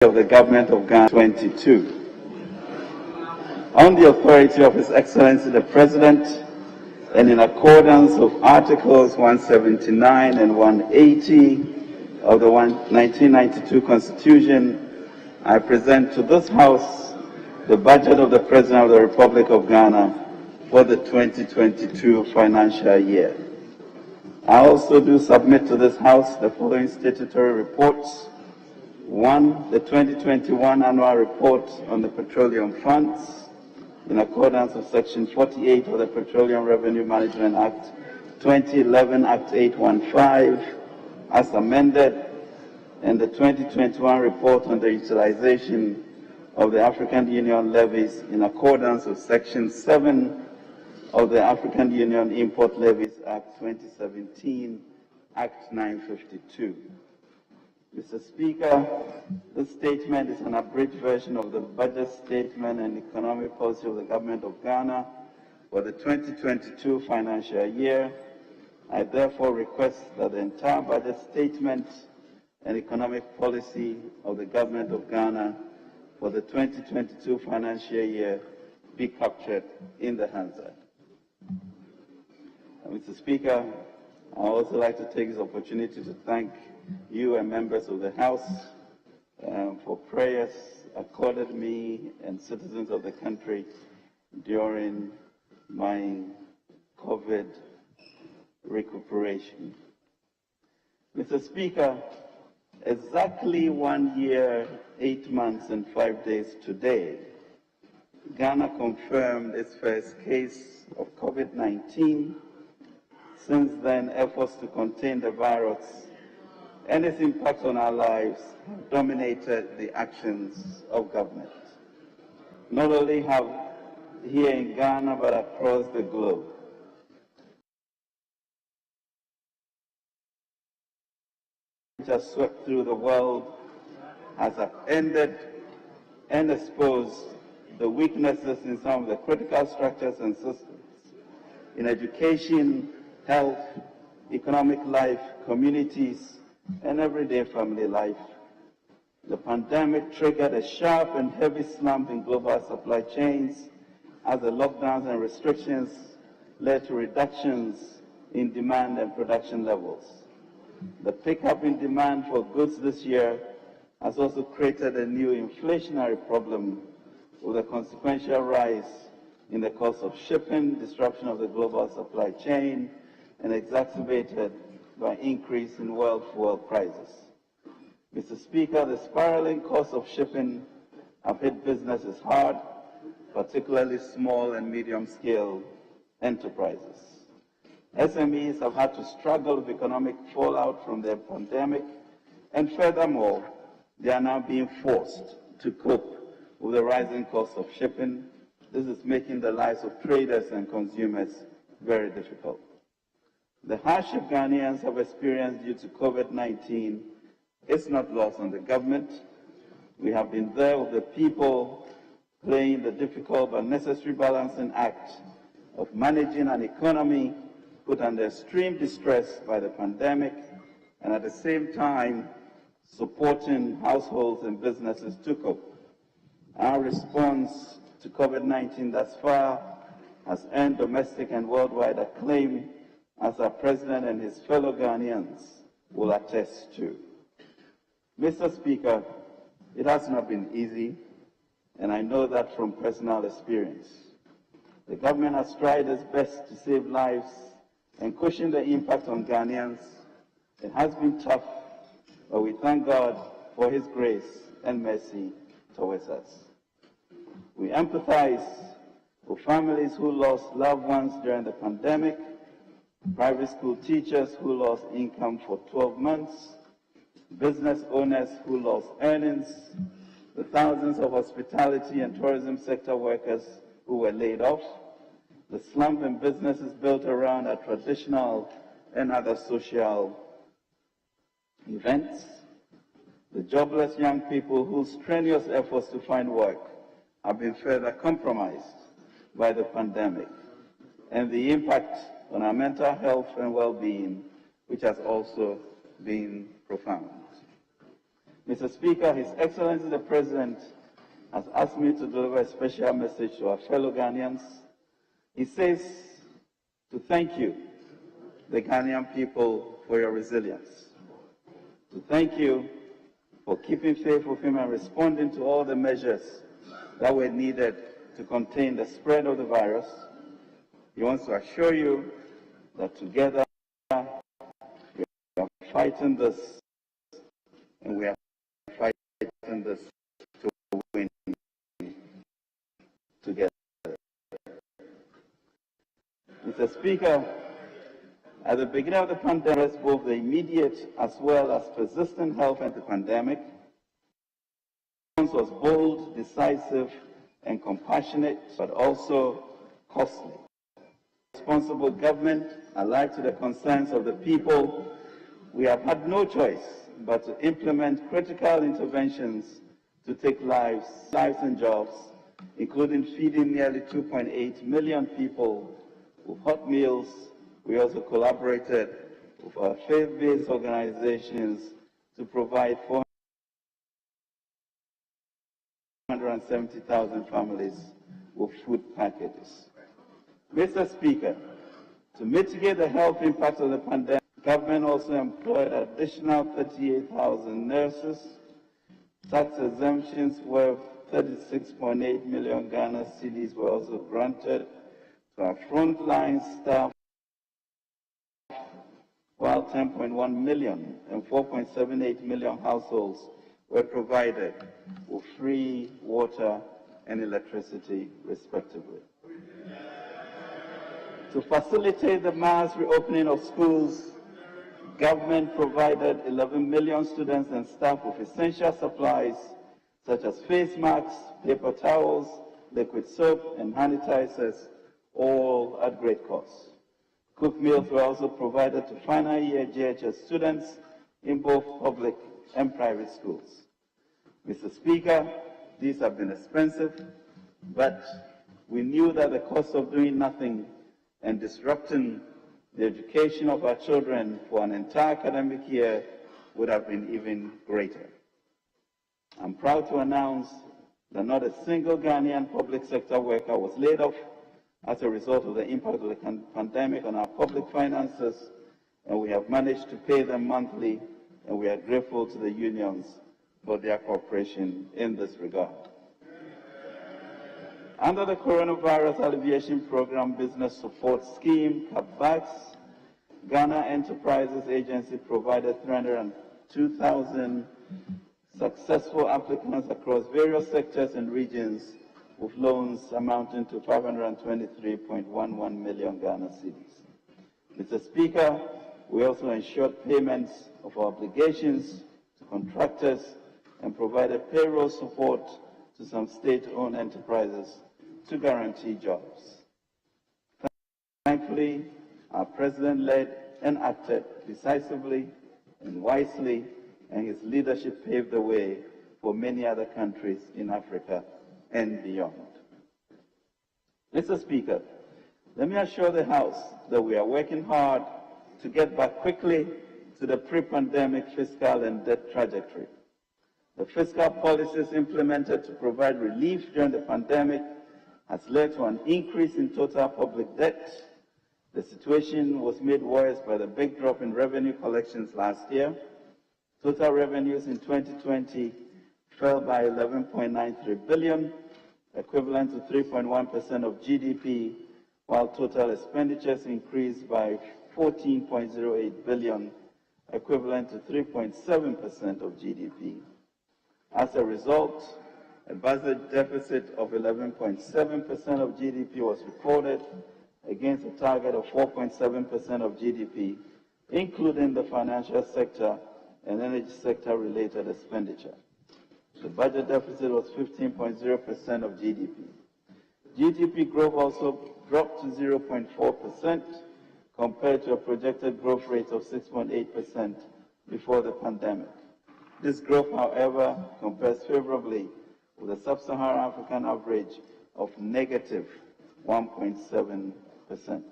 of the Government of Ghana 22. On the authority of His Excellency the President, and in accordance with Articles 179 and 180 of the 1992 Constitution, I present to this House the budget of the President of the Republic of Ghana for the 2022 financial year. I also do submit to this House the following statutory reports. 1. The 2021 Annual Report on the Petroleum Funds, in accordance with Section 48 of the Petroleum Revenue Management Act 2011, Act 815, as amended, and the 2021 Report on the Utilization of the African Union Levies in accordance with Section 7 of the African Union Import Levies Act 2017, Act 952. Mr. Speaker, this statement is an abridged version of the budget statement and economic policy of the Government of Ghana for the 2022 financial year. I therefore request that the entire budget statement and economic policy of the Government of Ghana for the 2022 financial year be captured in the Hansard. Mr. Speaker, I would also like to take this opportunity to thank you and members of the House for prayers accorded me and citizens of the country during my COVID recuperation. Mr. Speaker, exactly 1 year, 8 months, and 5 days today, Ghana confirmed its first case of COVID-19. Since then, efforts to contain the virus and its impact on our lives have dominated the actions of government, not only here in Ghana, but across the globe. Which has swept through the world has upended and exposed the weaknesses in some of the critical structures and systems in education, health, economic life, communities, and everyday family life. The pandemic triggered a sharp and heavy slump in global supply chains as the lockdowns and restrictions led to reductions in demand and production levels. The pickup in demand for goods this year has also created a new inflationary problem with a consequential rise in the cost of shipping, disruption of the global supply chain, and exacerbated by increase in world fuel prices. Mr. Speaker, the spiraling cost of shipping have hit businesses hard, particularly small and medium-scale enterprises. SMEs have had to struggle with economic fallout from the pandemic, and furthermore, they are now being forced to cope with the rising cost of shipping. This is making the lives of traders and consumers very difficult. The hardship Ghanaians have experienced due to COVID-19 is not lost on the government. We have been there with the people playing the difficult but necessary balancing act of managing an economy put under extreme distress by the pandemic and at the same time supporting households and businesses to cope. Our response to COVID-19 thus far has earned domestic and worldwide acclaim, as our President and his fellow Ghanaians will attest to. Mr. Speaker, it has not been easy, and I know that from personal experience. The government has tried its best to save lives and cushion the impact on Ghanaians. It has been tough, but we thank God for His grace and mercy towards us. We empathize with families who lost loved ones during the pandemic, private school teachers who lost income for 12 months, business owners who lost earnings, the thousands of hospitality and tourism sector workers who were laid off, the slump in businesses built around our traditional and other social events, the jobless young people whose strenuous efforts to find work have been further compromised by the pandemic, and the impact on our mental health and well-being, which has also been profound. Mr. Speaker, His Excellency the President has asked me to deliver a special message to our fellow Ghanaians. He says to thank you, the Ghanaian people, for your resilience. To thank you for keeping faith with him and responding to all the measures that were needed to contain the spread of the virus. He wants to assure you that together we are fighting this, and we are fighting this to win together. Mr. Speaker, at the beginning of the pandemic, both the immediate as well as persistent health and the pandemic, the response was bold, decisive, and compassionate, but also costly. Responsible government, allied to the concerns of the people, we have had no choice but to implement critical interventions to take lives and jobs, including feeding nearly 2.8 million people with hot meals. We also collaborated with our faith-based organizations to provide 470,000 families with food packages. Mr. Speaker, to mitigate the health impact of the pandemic, government also employed additional 38,000 nurses. Tax exemptions worth 36.8 million Ghana cedis were also granted to our frontline staff, while 10.1 million and 4.78 million households were provided with free water and electricity, respectively. To facilitate the mass reopening of schools, government provided 11 million students and staff with essential supplies such as face masks, paper towels, liquid soap, and sanitizers, all at great cost. Cooked meals were also provided to final year JHS students in both public and private schools. Mr. Speaker, these have been expensive, but we knew that the cost of doing nothing and disrupting the education of our children for an entire academic year would have been even greater. I'm proud to announce that not a single Ghanaian public sector worker was laid off as a result of the impact of the pandemic on our public finances, and we have managed to pay them monthly, and we are grateful to the unions for their cooperation in this regard. Under the Coronavirus Alleviation Program Business Support Scheme, CAPVAX, Ghana Enterprises Agency provided 302,000 successful applicants across various sectors and regions with loans amounting to 523.11 million Ghana cedis. Mr. Speaker, we also ensured payments of our obligations to contractors and provided payroll support to some state-owned enterprises to guarantee jobs. Thankfully, our President led and acted decisively and wisely, and his leadership paved the way for many other countries in Africa and beyond. Mr. Speaker, let me assure the House that we are working hard to get back quickly to the pre-pandemic fiscal and debt trajectory. The fiscal policies implemented to provide relief during the pandemic has led to an increase in total public debt. The situation was made worse by the big drop in revenue collections last year. Total revenues in 2020 fell by 11.93 billion, equivalent to 3.1% of GDP, while total expenditures increased by 14.08 billion, equivalent to 3.7% of GDP. As a result, a budget deficit of 11.7% of GDP was recorded against a target of 4.7% of GDP, including the financial sector and energy sector related expenditure. The budget deficit was 15.0% of GDP. GDP growth also dropped to 0.4% compared to a projected growth rate of 6.8% before the pandemic. This growth, however, compares favorably with the sub-Saharan African average of negative 1.7%.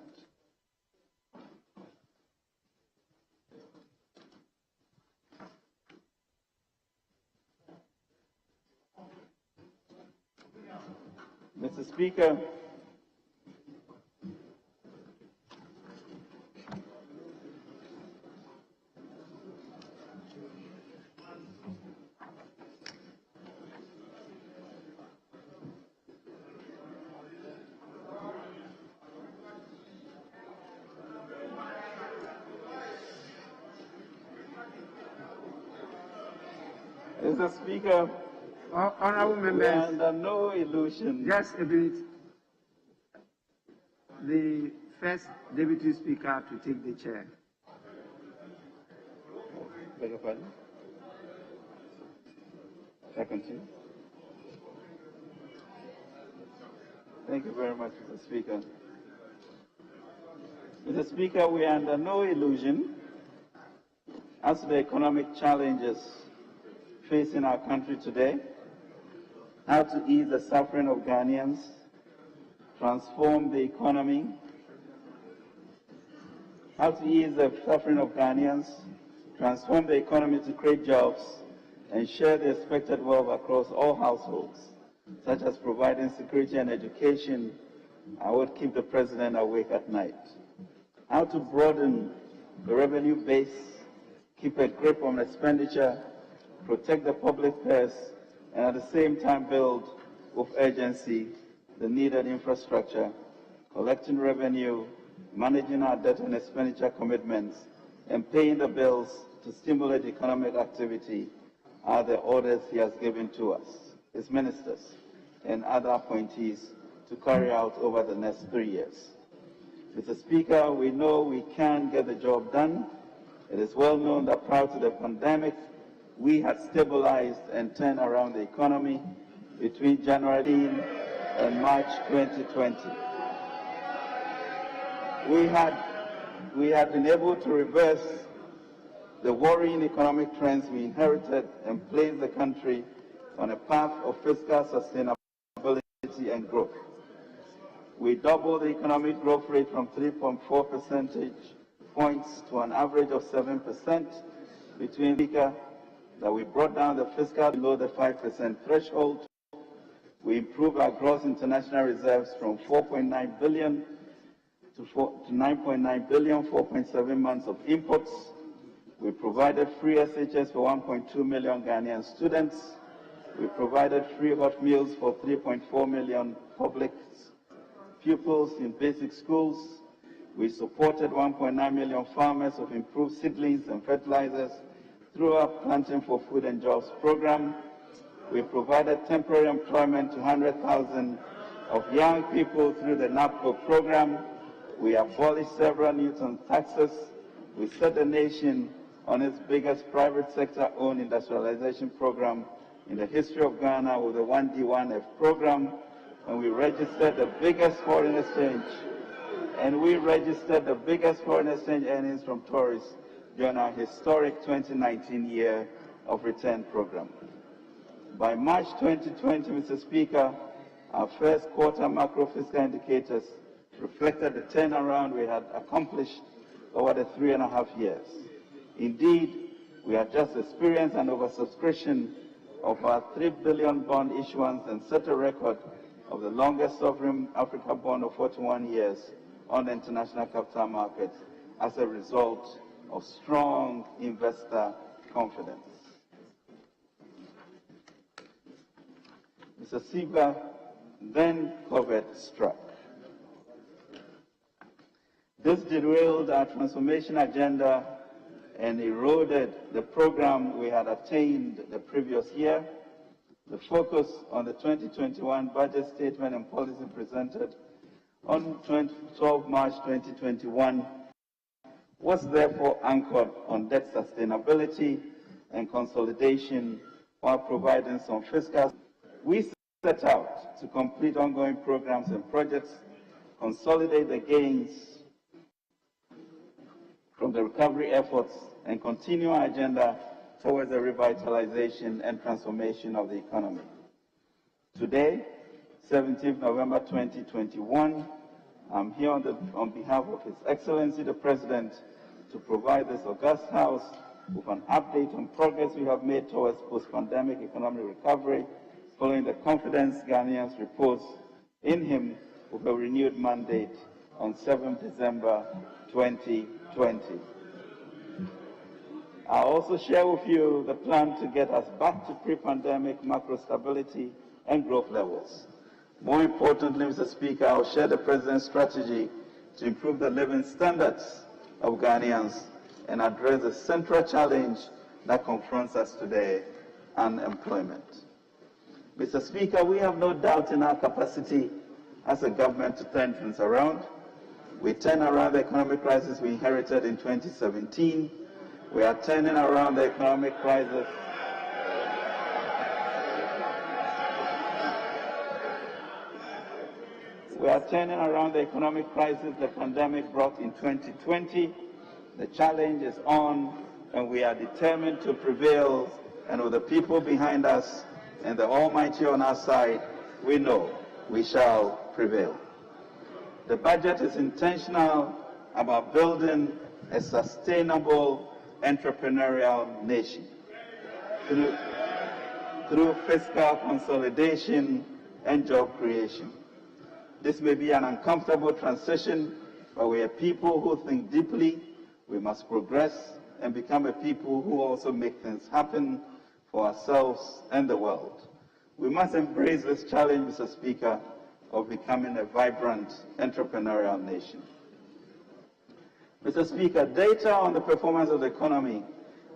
Mr. Speaker, Mr. Speaker, Honorable members, we are under no illusion. just a minute. The first Deputy Speaker to take the chair. Beg your pardon? Second. Thank you very much, Mr. Speaker. Mr. Speaker, we are under no illusion as to the economic challenges facing our country today, how to ease the suffering of Ghanaians, transform the economy, how to ease the suffering of Ghanaians, transform the economy to create jobs, and share the expected wealth across all households, such as providing security and education, would keep the President awake at night. How to broaden the revenue base, keep a grip on expenditure, protect the public purse, and at the same time build with urgency the needed infrastructure, collecting revenue, managing our debt and expenditure commitments, and paying the bills to stimulate economic activity are the orders he has given to us, his ministers, and other appointees to carry out over the next 3 years. Mr. Speaker, we know we can get the job done. It is well known that prior to the pandemic, we had stabilized and turned around the economy between January and March 2020. We had been able to reverse the worrying economic trends we inherited and place the country on a path of fiscal sustainability and growth. We doubled the economic growth rate from 3.4 percentage points to an average of 7% between that we brought down the fiscal below the 5% threshold. We improved our gross international reserves from 4.9 billion to 9.9 billion, 4.7 months of imports. We provided free SHS for 1.2 million Ghanaian students. We provided free hot meals for 3.4 million public pupils in basic schools. We supported 1.9 million farmers with improved seedlings and fertilizers through our Planting for Food and Jobs program. We provided temporary employment to 100,000 of young people through the NAPCO program. We abolished several Newton taxes. We set the nation on its biggest private sector-owned industrialization program in the history of Ghana with the 1D1F program, and we registered the biggest foreign exchange. And we registered the biggest foreign exchange earnings from tourists during our historic 2019 year of return program. By March 2020, Mr. Speaker, our first quarter macro fiscal indicators reflected the turnaround we had accomplished over the 3.5 years. Indeed, we had just experienced an oversubscription of our 3 billion bond issuance and set a record of the longest sovereign Africa bond of 41 years on the international capital markets as a result of strong investor confidence. Mr. Speaker, then COVID struck. This derailed our transformation agenda and eroded the program we had attained the previous year. The focus on the 2021 budget statement and policy presented on 12 March 2021 was therefore anchored on debt sustainability and consolidation while providing some fiscal. We set out to complete ongoing programs and projects, consolidate the gains from the recovery efforts, and continue our agenda towards the revitalization and transformation of the economy. Today, 17th November 2021, I'm here on behalf of His Excellency the President to provide this august House with an update on progress we have made towards post-pandemic economic recovery following the confidence Ghanaians repose in him with a renewed mandate on 7 December 2020. I'll also share with you the plan to get us back to pre-pandemic macro stability and growth levels. More importantly, Mr. Speaker, I'll share the President's strategy to improve the living standards of Ghanaians and address the central challenge that confronts us today, unemployment. Mr. Speaker, we have no doubt in our capacity as a government to turn things around. We turned around the economic crisis we inherited in 2017. We are turning around the economic crisis. We are turning around the economic crisis the pandemic brought in 2020. The challenge is on, and we are determined to prevail. And with the people behind us and the Almighty on our side, we know we shall prevail. The budget is intentional about building a sustainable entrepreneurial nation through fiscal consolidation and job creation. This may be an uncomfortable transition, but we are people who think deeply. We must progress and become a people who also make things happen for ourselves and the world. We must embrace this challenge, Mr. Speaker, of becoming a vibrant entrepreneurial nation. Mr. Speaker, data on the performance of the economy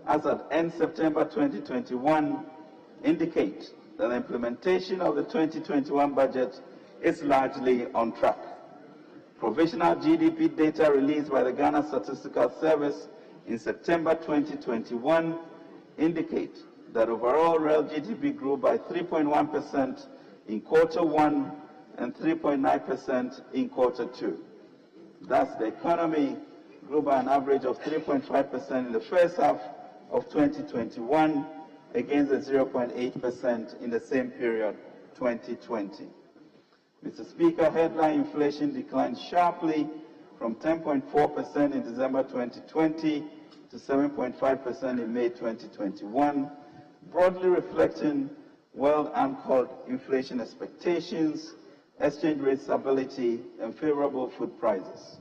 as at end September 2021 indicate that the implementation of the 2021 budget is largely on track. Provisional GDP data released by the Ghana Statistical Service in September 2021 indicate that overall real GDP grew by 3.1% in Q1 and 3.9% in Q2. Thus, the economy grew by an average of 3.5% in the first half of 2021 against the 0.8% in the same period, 2020. Mr. Speaker, headline inflation declined sharply from 10.4% in December 2020 to 7.5% in May 2021, broadly reflecting well-anchored inflation expectations, exchange rate stability, and favorable food prices.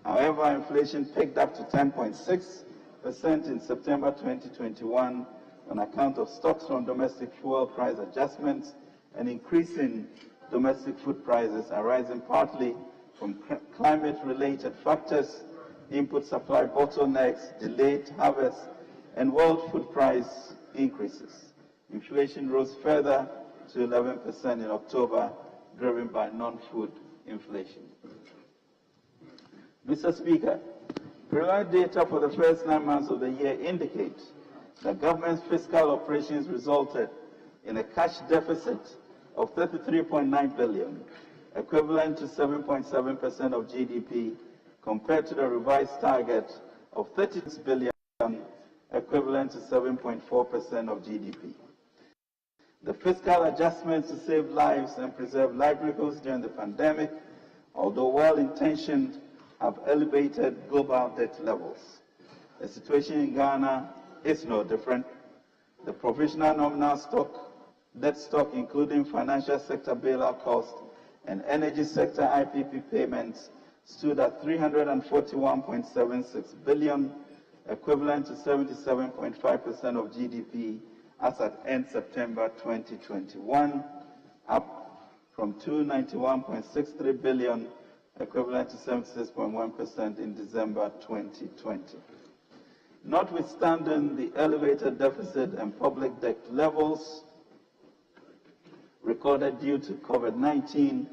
However, inflation picked up to 10.6% in September 2021 on account of stocks from domestic fuel price adjustments and increasing domestic food prices arising partly from climate-related factors, input supply bottlenecks, delayed harvests, and world food price increases. Inflation rose further to 11% in October, driven by non-food inflation. Mr. Speaker, preliminary data for the first 9 months of the year indicate that government's fiscal operations resulted in a cash deficit of 33.9 billion, equivalent to 7.7% of GDP, compared to the revised target of 36 billion, equivalent to 7.4% of GDP. The fiscal adjustments to save lives and preserve livelihoods during the pandemic, although well-intentioned, have elevated global debt levels. The situation in Ghana is no different. The provisional nominal debt stock, including financial sector bailout costs and energy sector IPP payments, stood at 341.76 billion, equivalent to 77.5% of GDP as at end September 2021, up from 291.63 billion, equivalent to 76.1% in December 2020. Notwithstanding the elevated deficit and public debt levels recorded due to COVID-19,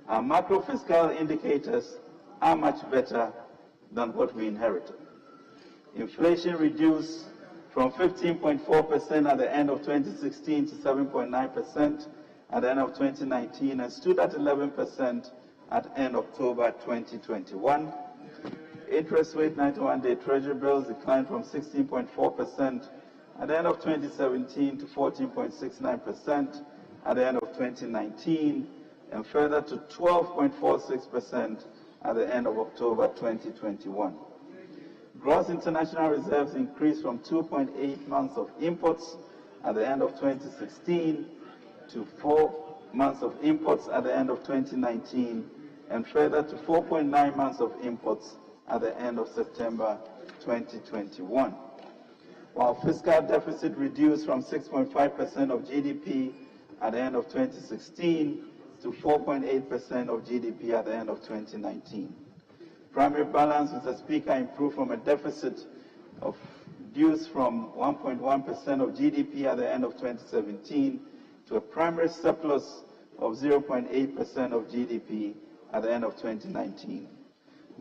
our macro-fiscal indicators are much better than what we inherited. Inflation reduced from 15.4% at the end of 2016 to 7.9% at the end of 2019 and stood at 11% at end October 2021. Interest rate 91-day Treasury bills declined from 16.4% at the end of 2017 to 14.69% at the end of 2019 and further to 12.46% at the end of October 2021. Gross international reserves increased from 2.8 months of imports at the end of 2016 to months of imports at the end of 2019 and further to 4.9 months of imports at the end of September 2021. While fiscal deficit reduced from 6.5% of GDP at the end of 2016 to 4.8% of GDP at the end of 2019. Primary balance, Mr. Speaker, improved from a deficit of reduced from 1.1% of GDP at the end of 2017 to a primary surplus of 0.8% of GDP at the end of 2019.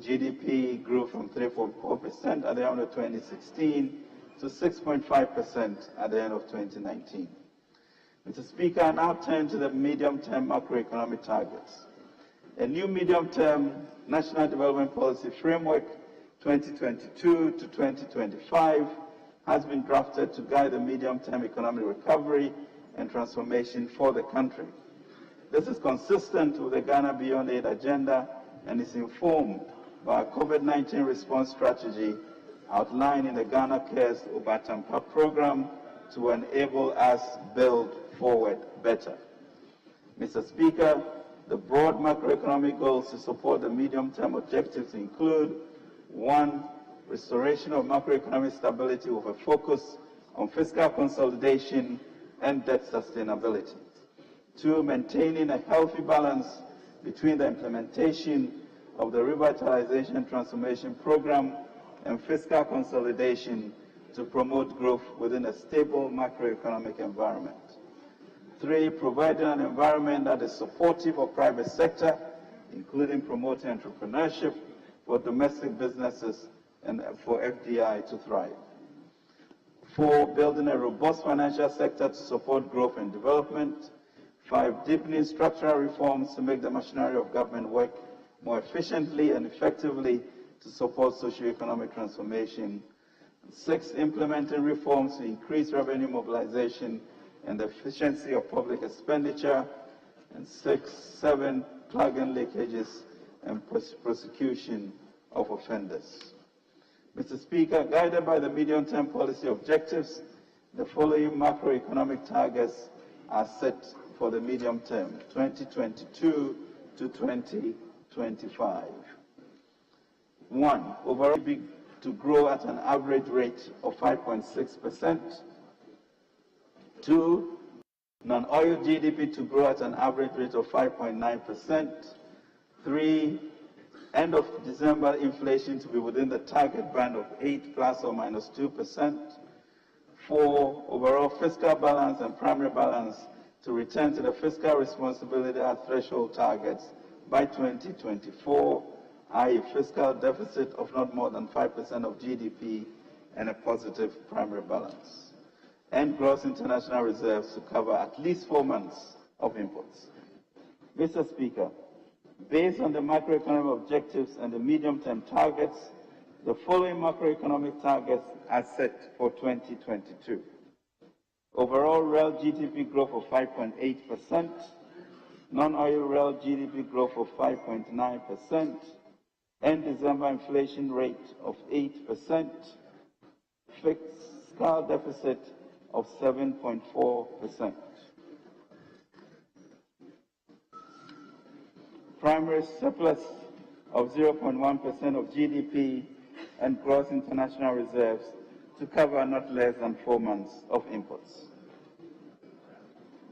GDP grew from 3.4% at the end of 2016 to 6.5% at the end of 2019. Mr. Speaker, I now turn to the medium-term macroeconomic targets. A new medium-term National Development Policy Framework 2022 to 2025 has been drafted to guide the medium-term economic recovery and transformation for the country. This is consistent with the Ghana Beyond Aid agenda and is informed by a COVID-19 response strategy outlined in the Ghana Cares Obatampa program to enable us build forward better. Mr. Speaker, the broad macroeconomic goals to support the medium-term objectives include: 1. Restoration of macroeconomic stability with a focus on fiscal consolidation and debt sustainability. 2. Maintaining a healthy balance between the implementation of the Revitalization Transformation Program and fiscal consolidation to promote growth within a stable macroeconomic environment. 3. Providing an environment that is supportive of private sector, including promoting entrepreneurship for domestic businesses and for FDI to thrive. 4. Building a robust financial sector to support growth and development. 5. Deepening structural reforms to make the machinery of government work more efficiently and effectively to support socio-economic transformation. 6. Implementing reforms to increase revenue mobilization and the efficiency of public expenditure. And 7. Plugging leakages and prosecution of offenders. Mr. Speaker, guided by the medium-term policy objectives, the following macroeconomic targets are set for the medium term, 2022 to 2025. 1. Overall GDP to grow at an average rate of 5.6%. 2. Non-oil GDP to grow at an average rate of 5.9%. 3. End of December inflation to be within the target band of 8 plus or minus 2%. 4. Overall fiscal balance and primary balance to return to the fiscal responsibility at threshold targets by 2024, i.e. fiscal deficit of not more than 5% of GDP and a positive primary balance. And gross international reserves to cover at least 4 months of imports. Mr. Speaker, based on the macroeconomic objectives and the medium-term targets, the following macroeconomic targets are set for 2022. Overall real GDP growth of 5.8%, non-oil real GDP growth of 5.9%, end December inflation rate of 8%, fiscal deficit of 7.4%. Primary surplus of 0.1% of GDP and gross international reserves to cover not less than 4 months of imports.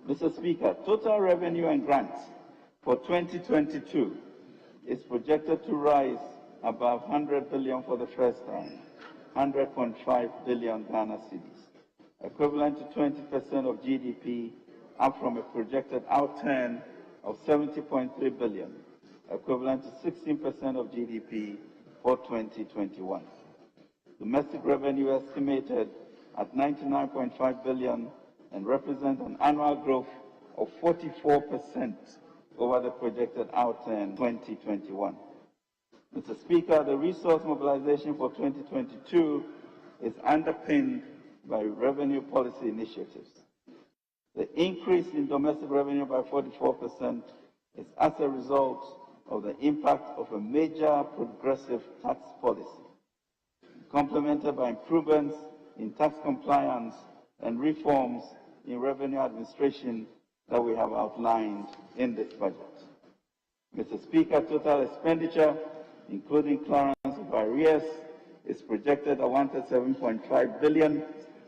Mr. Speaker, total revenue and grants for 2022 is projected to rise above 100 billion for the first time, 100.5 billion Ghana cedis, equivalent to 20% of GDP, up from a projected outturn of 70.3 billion, equivalent to 16% of GDP for 2021. Domestic revenue estimated at 99.5 billion and represent an annual growth of 44% over the projected outturn 2021. Mr. Speaker, the resource mobilization for 2022 is underpinned by revenue policy initiatives. The increase in domestic revenue by 44% is as a result of the impact of a major progressive tax policy, complemented by improvements in tax compliance and reforms in revenue administration that we have outlined in this budget. Mr. Speaker, total expenditure, including clearance of arrears, is projected at $137.5 billion,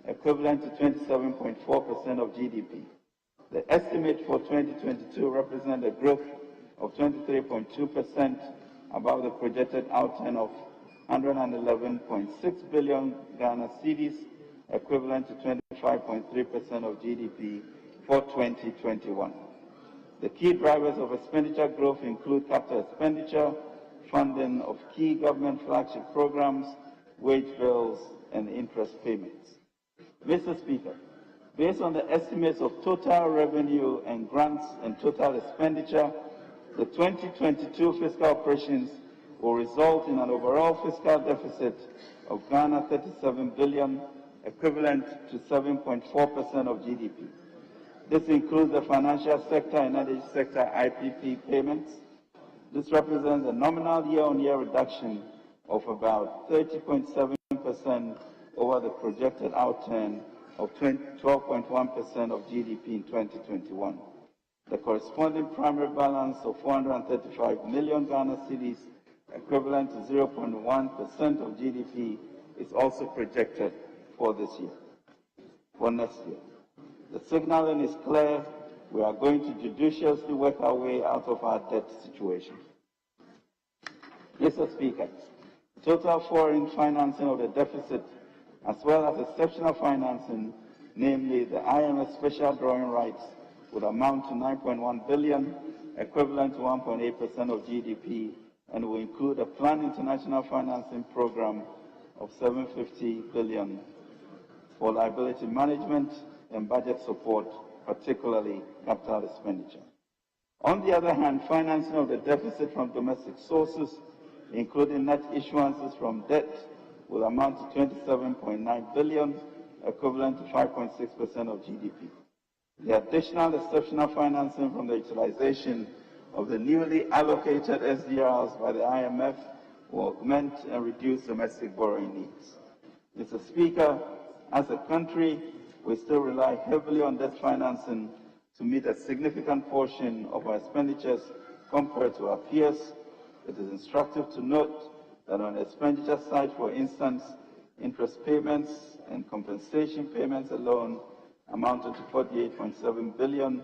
equivalent to 27.4% of GDP. The estimate for 2022 represents a growth of 23.2% above the projected outturn of 111.6 billion Ghana cedis, equivalent to 25.3% of GDP for 2021. The key drivers of expenditure growth include capital expenditure, funding of key government flagship programs, wage bills, and interest payments. Mr. Speaker, based on the estimates of total revenue and grants and total expenditure, the 2022 fiscal operations will result in an overall fiscal deficit of Ghana 37 billion, equivalent to 7.4% of GDP. This includes the financial sector and energy sector IPP payments. This represents a nominal year-on-year reduction of about 30.7% over the projected outturn of 12.1% of GDP in 2021. The corresponding primary balance of 435 million Ghana cedis, equivalent to 0.1% of GDP, is also projected for this year, for next year. The signaling is clear. We are going to judiciously work our way out of our debt situation. Mr. Speaker, total foreign financing of the deficit, as well as exceptional financing, namely the IMF special drawing rights, would amount to 9.1 billion, equivalent to 1.8% of GDP, and will include a planned international financing program of 750 billion for liability management and budget support, particularly capital expenditure. On the other hand, financing of the deficit from domestic sources, including net issuances from debt, will amount to 27.9 billion, equivalent to 5.6% of GDP. The additional exceptional financing from the utilization of the newly allocated SDRs by the IMF will augment and reduce domestic borrowing needs. Mr. Speaker, as a country, we still rely heavily on debt financing to meet a significant portion of our expenditures compared to our peers. It is instructive to note that on the expenditure side, for instance, interest payments and compensation payments alone amounted to 48.7 billion,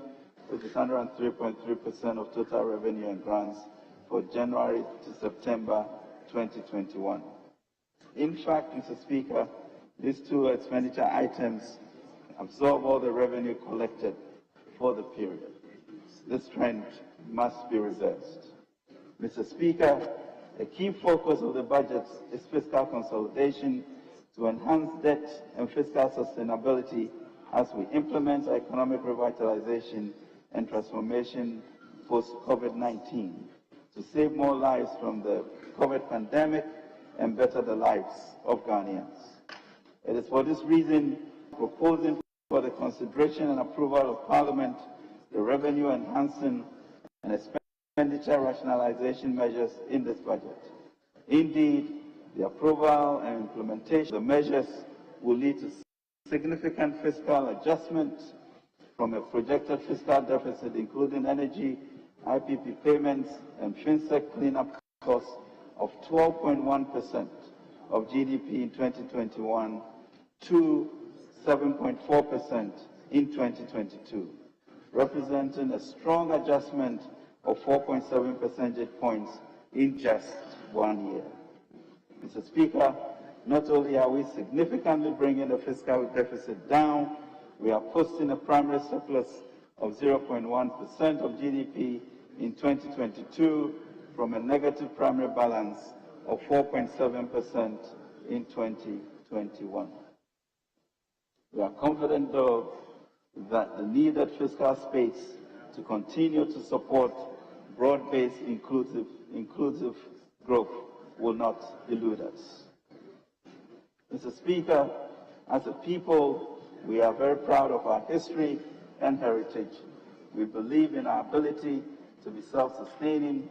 which is 103.3% of total revenue and grants for January to September 2021. In fact, Mr. Speaker, these two expenditure items absorb all the revenue collected for the period. This trend must be reversed. Mr. Speaker, a key focus of the budget is fiscal consolidation to enhance debt and fiscal sustainability as we implement our economic revitalization and transformation post-COVID-19 to save more lives from the COVID pandemic and better the lives of Ghanaians. It is for this reason proposing for the consideration and approval of Parliament the revenue enhancing and expenditure rationalization measures in this budget. Indeed, the approval and implementation of the measures will lead to significant fiscal adjustments from a projected fiscal deficit, including energy, IPP payments, and FinSec cleanup costs of 12.1% of GDP in 2021 to 7.4% in 2022, representing a strong adjustment of 4.7 percentage points in just 1 year. Mr. Speaker, not only are we significantly bringing the fiscal deficit down, we are posting a primary surplus of 0.1% of GDP in 2022 from a negative primary balance of 4.7% in 2021. We are confident, though, that the needed fiscal space to continue to support broad-based inclusive growth will not elude us. Mr. Speaker, as a people, we are very proud of our history and heritage. We believe in our ability to be self-sustaining.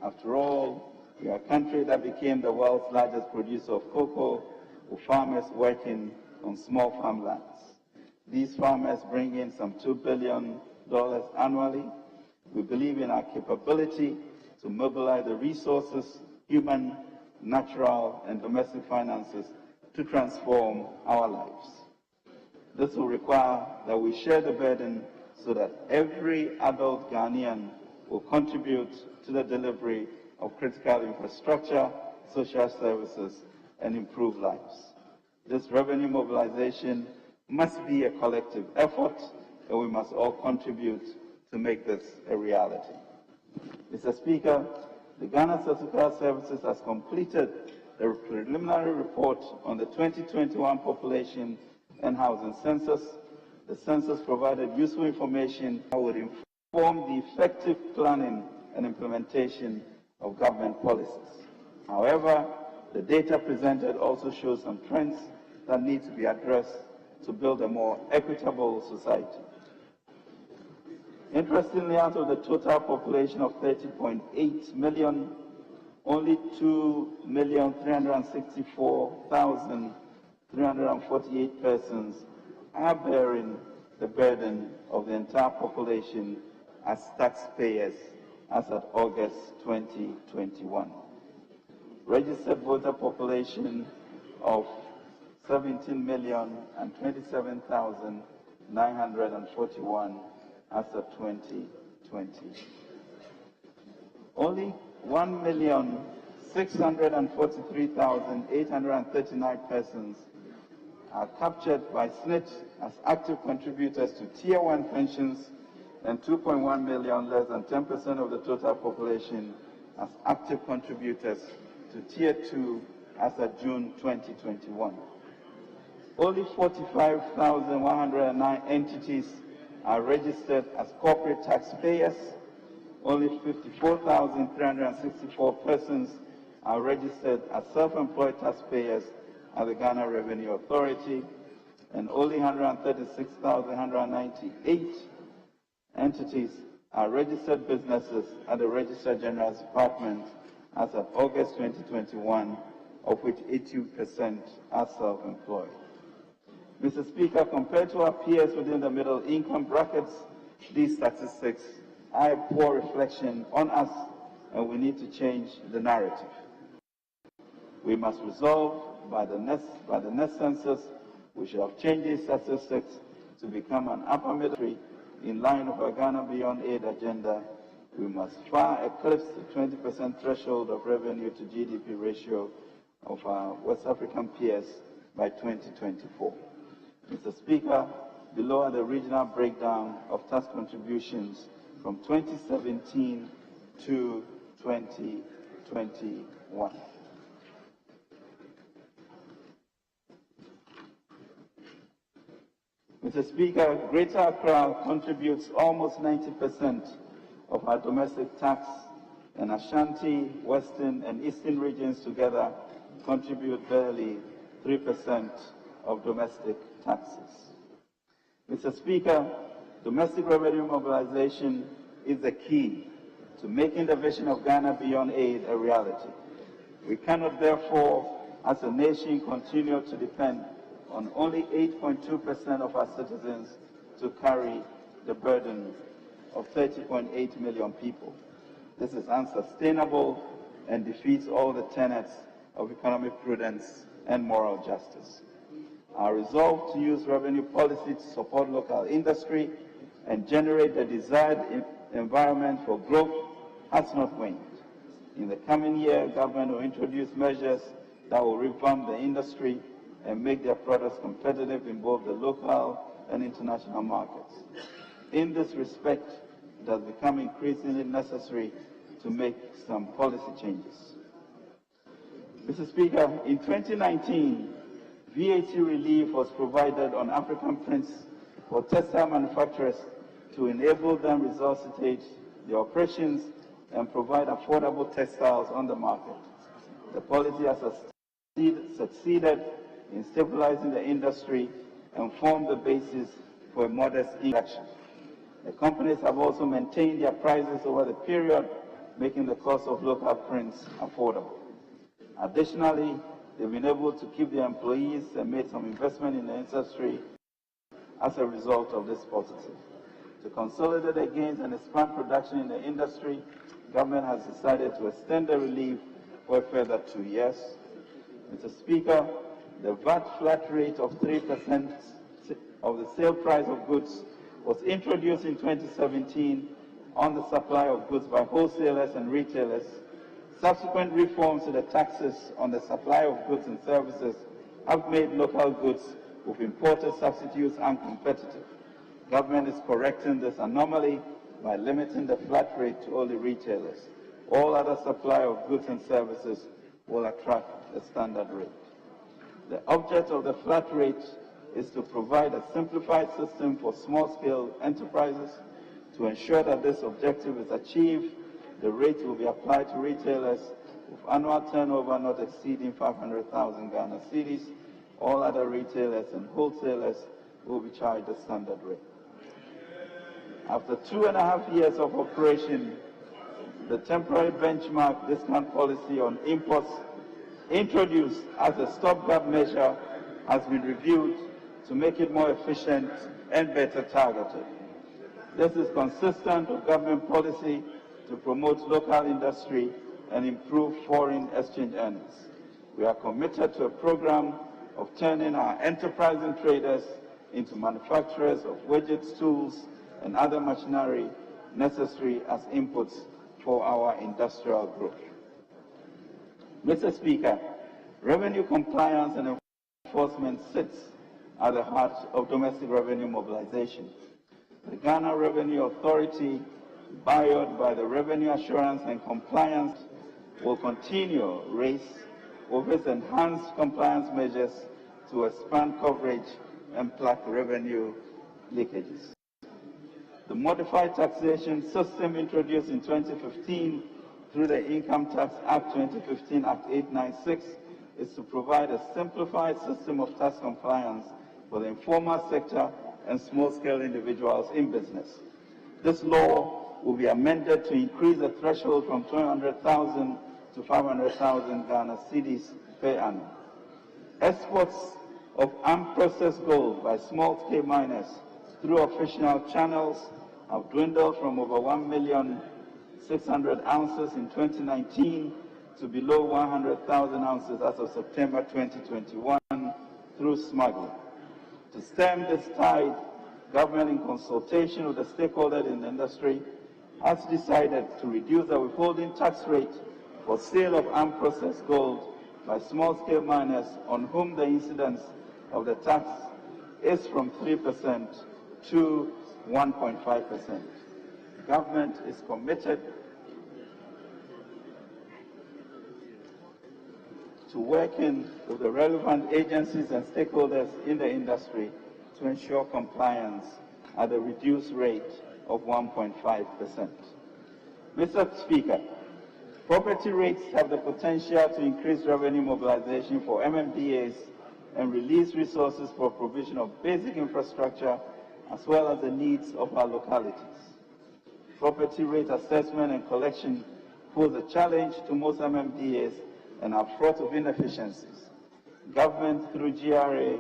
After all, we are a country that became the world's largest producer of cocoa, with farmers working on small farmlands. These farmers bring in some $2 billion annually. We believe in our capability to mobilize the resources, human, natural, and domestic finances to transform our lives. This will require that we share the burden so that every adult Ghanaian will contribute to the delivery of critical infrastructure, social services, and improve lives. This revenue mobilization must be a collective effort, and we must all contribute to make this a reality. Mr. Speaker, the Ghana Statistical Services has completed the preliminary report on the 2021 population and housing census. The census provided useful information that would inform the effective planning and implementation of government policies. However, the data presented also shows some trends that need to be addressed to build a more equitable society. Interestingly, out of the total population of 30.8 million, only 2,364,348 persons are bearing the burden of the entire population as taxpayers as at August 2021. Registered voter population of 17,027,941 as of 2020. Only 1,643,839 persons are captured by SNIT as active contributors to Tier 1 pensions, and 2.1 million, less than 10% of the total population, as active contributors to Tier 2 as of June 2021. Only 45,109 entities are registered as corporate taxpayers. Only 54,364 persons are registered as self-employed taxpayers at the Ghana Revenue Authority, and only 136,198 entities are registered businesses at the Registrar General's Department as of August 2021, of which 80% are self-employed. Mr. Speaker, compared to our peers within the middle income brackets, these statistics are a poor reflection on us, and we need to change the narrative. We must resolve by the next census, we should have changed these statistics to become an upper middle in line with our Ghana Beyond Aid agenda. We must far eclipse the 20% threshold of revenue to GDP ratio of our West African peers by 2024. Mr. Speaker, below are the regional breakdown of tax contributions from 2017 to 2021. Mr. Speaker, Greater Accra contributes almost 90% of our domestic tax, and Ashanti, Western, and Eastern regions together contribute barely 3% of domestic taxes. Mr. Speaker, domestic revenue mobilization is the key to making the vision of Ghana Beyond Aid a reality. We cannot, therefore, as a nation, continue to depend on only 8.2% of our citizens to carry the burden of 30.8 million people. This is unsustainable and defeats all the tenets of economic prudence and moral justice. Our resolve to use revenue policy to support local industry and generate the desired environment for growth has not waned. In the coming year, government will introduce measures that will revamp the industry and make their products competitive in both the local and international markets. In this respect, it has become increasingly necessary to make some policy changes. Mr. Speaker, in 2019, VAT relief was provided on African prints for textile manufacturers to enable them resuscitate their operations and provide affordable textiles on the market. The policy has succeeded in stabilizing the industry and formed the basis for a modest reduction. The companies have also maintained their prices over the period, making the cost of local prints affordable. Additionally, they've been able to keep their employees and made some investment in the industry as a result of this policy. To consolidate the gains and expand production in the industry, government has decided to extend the relief for a further 2 years. Mr. Speaker, the VAT flat rate of 3% of the sale price of goods was introduced in 2017 on the supply of goods by wholesalers and retailers. Subsequent reforms to the taxes on the supply of goods and services have made local goods with imported substitutes uncompetitive. Government is correcting this anomaly by limiting the flat rate to only retailers. All other supply of goods and services will attract the standard rate. The object of the flat rate is to provide a simplified system for small-scale enterprises. To ensure that this objective is achieved, the rate will be applied to retailers with annual turnover not exceeding 500,000 Ghana cedis. All other retailers and wholesalers will be charged the standard rate. After 2.5 years of operation, the temporary benchmark discount policy on imports introduced as a stopgap measure has been reviewed to make it more efficient and better targeted. This is consistent with government policy to promote local industry and improve foreign exchange earnings. We are committed to a program of turning our enterprising traders into manufacturers of widgets, tools, and other machinery necessary as inputs for our industrial growth. Mr. Speaker, revenue compliance and enforcement sits at the heart of domestic revenue mobilization. The Ghana Revenue Authority, buoyed by the Revenue Assurance and Compliance, will continue race with its enhanced compliance measures to expand coverage and plug revenue leakages. The modified taxation system introduced in 2015 through the Income Tax Act 2015 Act 896 is to provide a simplified system of tax compliance for the informal sector and small-scale individuals in business. This law will be amended to increase the threshold from 200,000 to 500,000 Ghana cedis per annum. Exports of unprocessed gold by small-scale miners through official channels have dwindled from over 1,600,000 ounces in 2019 to below 100,000 ounces as of September 2021 through smuggling. To stem this tide, government, in consultation with the stakeholders in the industry, has decided to reduce the withholding tax rate for sale of unprocessed gold by small-scale miners on whom the incidence of the tax is from 3% to 1.5%. Government is committed to working with the relevant agencies and stakeholders in the industry to ensure compliance at a reduced rate of 1.5%. Mr. Speaker, property rates have the potential to increase revenue mobilization for MMDAs and release resources for provision of basic infrastructure as well as the needs of our localities. Property rate assessment and collection pose a challenge to most MMDAs and are fraught with inefficiencies. Government, through GRA,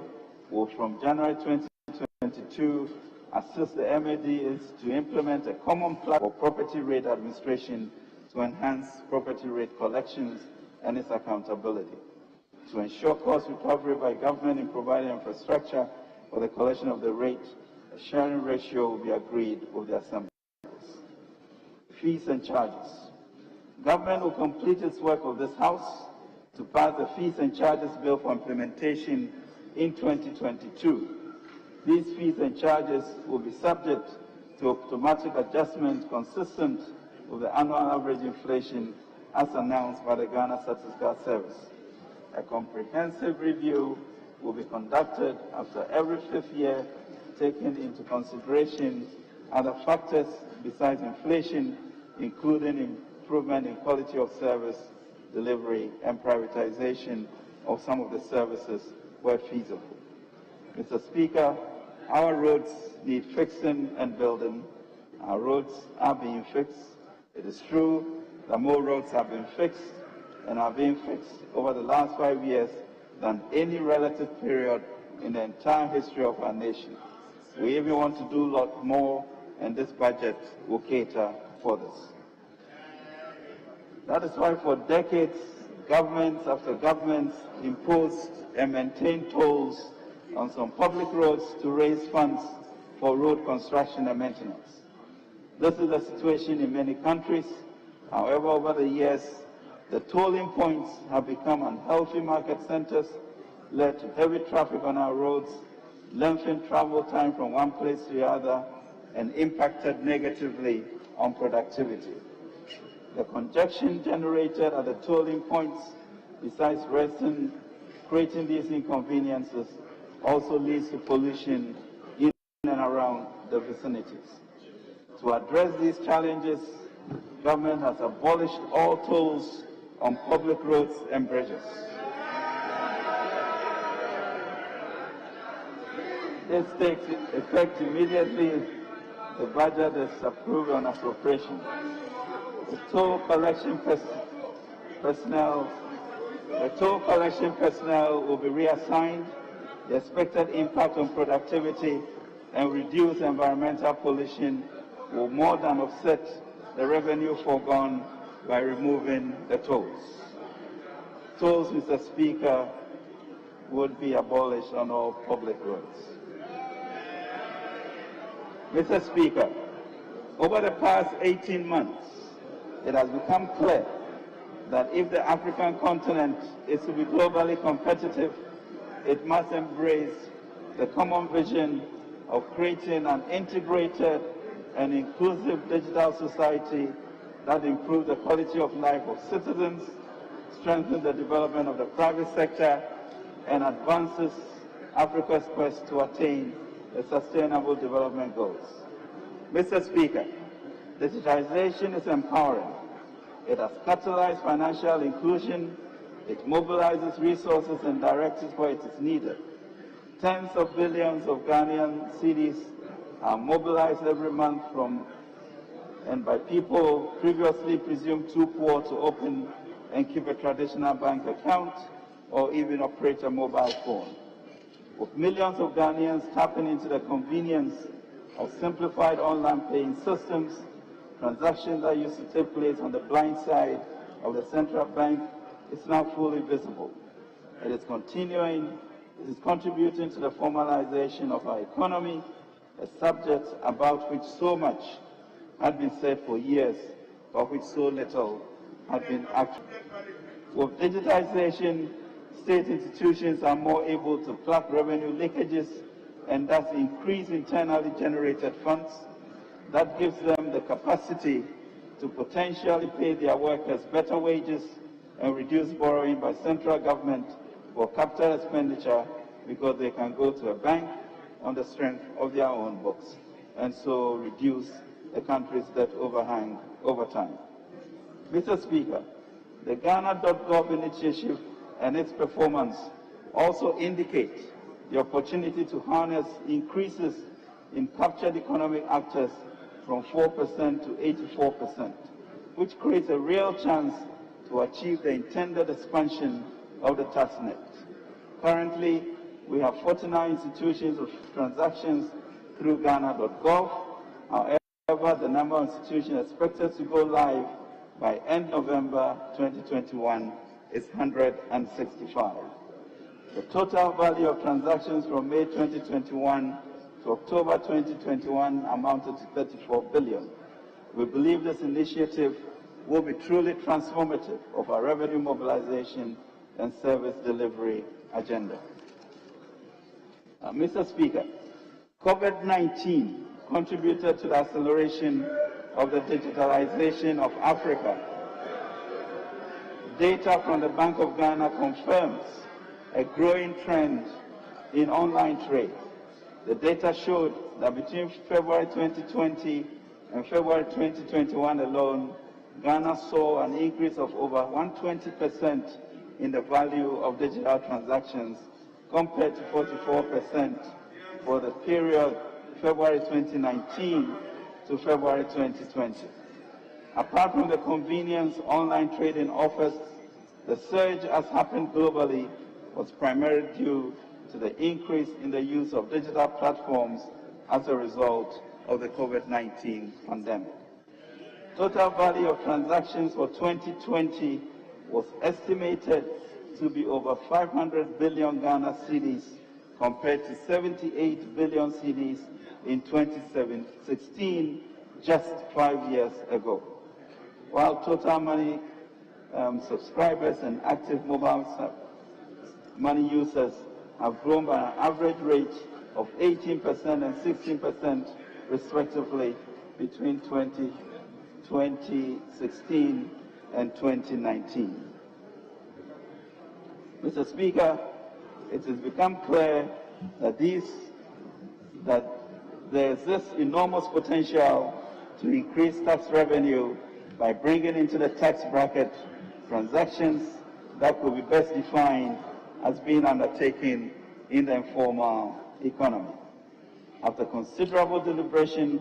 will from January 2022 assist the MADs to implement a common platform for property rate administration to enhance property rate collections and its accountability. To ensure cost recovery by government in providing infrastructure for the collection of the rate, a sharing ratio will be agreed with the Assembly. Fees and charges. Government will complete its work of this House to pass the fees and charges bill for implementation in 2022. These fees and charges will be subject to automatic adjustment consistent with the annual average inflation as announced by the Ghana Statistical Service. A comprehensive review will be conducted after every 5th year, taking into consideration other factors besides inflation, including improvement in quality of service delivery and privatization of some of the services where feasible. Mr. Speaker, our roads need fixing and building. Our roads are being fixed. It is true that more roads have been fixed and are being fixed over the last 5 years than any relative period in the entire history of our nation. We even want to do a lot more and this budget will cater for this. That is why for decades, governments after governments imposed and maintained tolls on some public roads to raise funds for road construction and maintenance. This is the situation in many countries. However, over the years, the tolling points have become unhealthy market centers, led to heavy traffic on our roads, lengthened travel time from one place to the other, and impacted negatively on productivity. The congestion generated at the tolling points, besides creating these inconveniences, also leads to pollution in and around the vicinities. To address these challenges, government has abolished all tolls on public roads and bridges. This takes effect immediately the budget is approved on appropriation. The toll collection personnel will be reassigned. The expected impact on productivity and reduce environmental pollution will more than offset the revenue foregone by removing the tolls. Tolls, Mr. Speaker, would be abolished on all public roads. Mr. Speaker, over the past 18 months, it has become clear that if the African continent is to be globally competitive, it must embrace the common vision of creating an integrated and inclusive digital society that improves the quality of life of citizens, strengthens the development of the private sector, and advances Africa's quest to attain the Sustainable Development Goals. Mr. Speaker, digitization is empowering. It has catalyzed financial inclusion. It mobilizes resources and directs it where it is needed. Tens of billions of Ghanaian cedis are mobilized every month by people previously presumed too poor to open and keep a traditional bank account or even operate a mobile phone. With millions of Ghanaians tapping into the convenience of simplified online paying systems, transactions that used to take place on the blind side of the central bank is now fully visible. It is contributing to the formalization of our economy, a subject about which so much had been said for years, but which so little had been acted. With digitization, state institutions are more able to plug revenue leakages and thus increase internally generated funds. That gives them the capacity to potentially pay their workers better wages and reduce borrowing by central government for capital expenditure because they can go to a bank on the strength of their own books and so reduce the country's debt overhang over time. Mr. Speaker, the Ghana.gov initiative and its performance also indicate the opportunity to harness increases in captured economic actors from 4% to 84%, which creates a real chance to achieve the intended expansion of the tax net. Currently, we have 49 institutions of transactions through Ghana.gov. However, the number of institutions expected to go live by end November 2021 is 165. The total value of transactions from May 2021 to October 2021 amounted to 34 billion. We believe this initiative will be truly transformative of our revenue mobilization and service delivery agenda. Mr. Speaker, COVID-19 contributed to the acceleration of the digitalization of Africa. Data from the Bank of Ghana confirms a growing trend in online trade. The data showed that between February 2020 and February 2021 alone, Ghana saw an increase of over 120% in the value of digital transactions compared to 44% for the period February 2019 to February 2020. Apart from the convenience online trading offers, the surge has happened globally was primarily due to the increase in the use of digital platforms as a result of the COVID-19 pandemic. Total value of transactions for 2020 was estimated to be over 500 billion Ghana cedis compared to 78 billion cedis in 2016, just 5 years ago. While total money subscribers and active mobile money users have grown by an average rate of 18% and 16% respectively between 2016 and 2019. Mr. Speaker, it has become clear that there is this enormous potential to increase tax revenue by bringing into the tax bracket transactions that could be best defined as being undertaken in the informal economy. After considerable deliberation,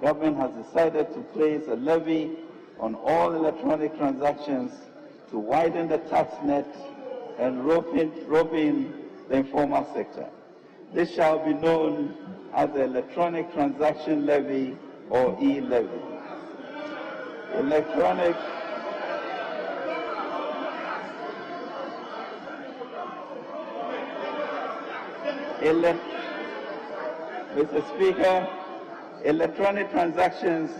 government has decided to place a levy on all electronic transactions to widen the tax net and rope in the informal sector. This shall be known as the Electronic Transaction Levy or e-levy. Mr. Speaker, electronic transactions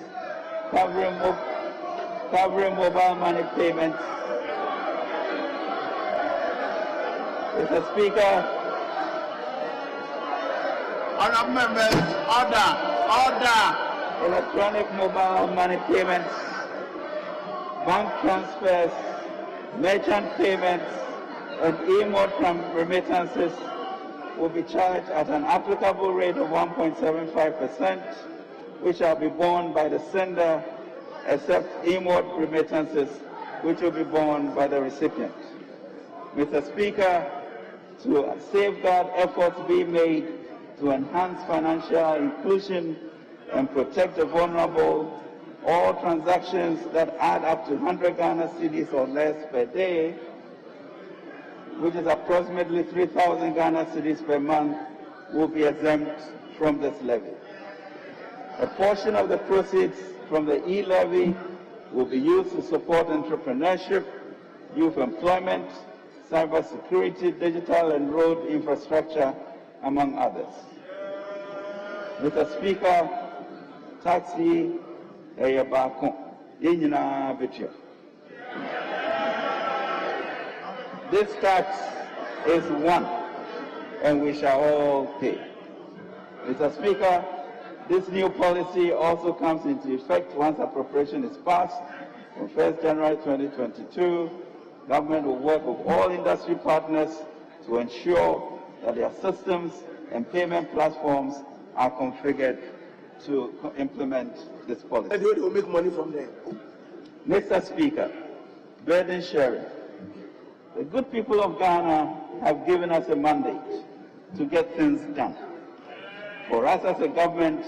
covering mobile money payments. Mr. Speaker, honourable members, order. Electronic mobile money payments, bank transfers, merchant payments, and e-mode remittances will be charged at an applicable rate of 1.75%, which shall be borne by the sender, except e-mode remittances, which will be borne by the recipient. Mr. Speaker, to safeguard efforts being made to enhance financial inclusion and protect the vulnerable, all transactions that add up to 100 Ghana cedis or less per day, which is approximately 3,000 Ghana cedis per month, will be exempt from this levy. A portion of the proceeds from the e-levy will be used to support entrepreneurship, youth employment, cybersecurity, digital and road infrastructure, among others. Mr. Speaker, taxi eyabako yenyina betia. This tax is one, and we shall all pay. Mr. Speaker, this new policy also comes into effect once appropriation is passed on 1st January 2022. Government will work with all industry partners to ensure that their systems and payment platforms are configured to implement this policy. And they will make money from there. Mr. Speaker, burden sharing. The good people of Ghana have given us a mandate to get things done. For us as a government,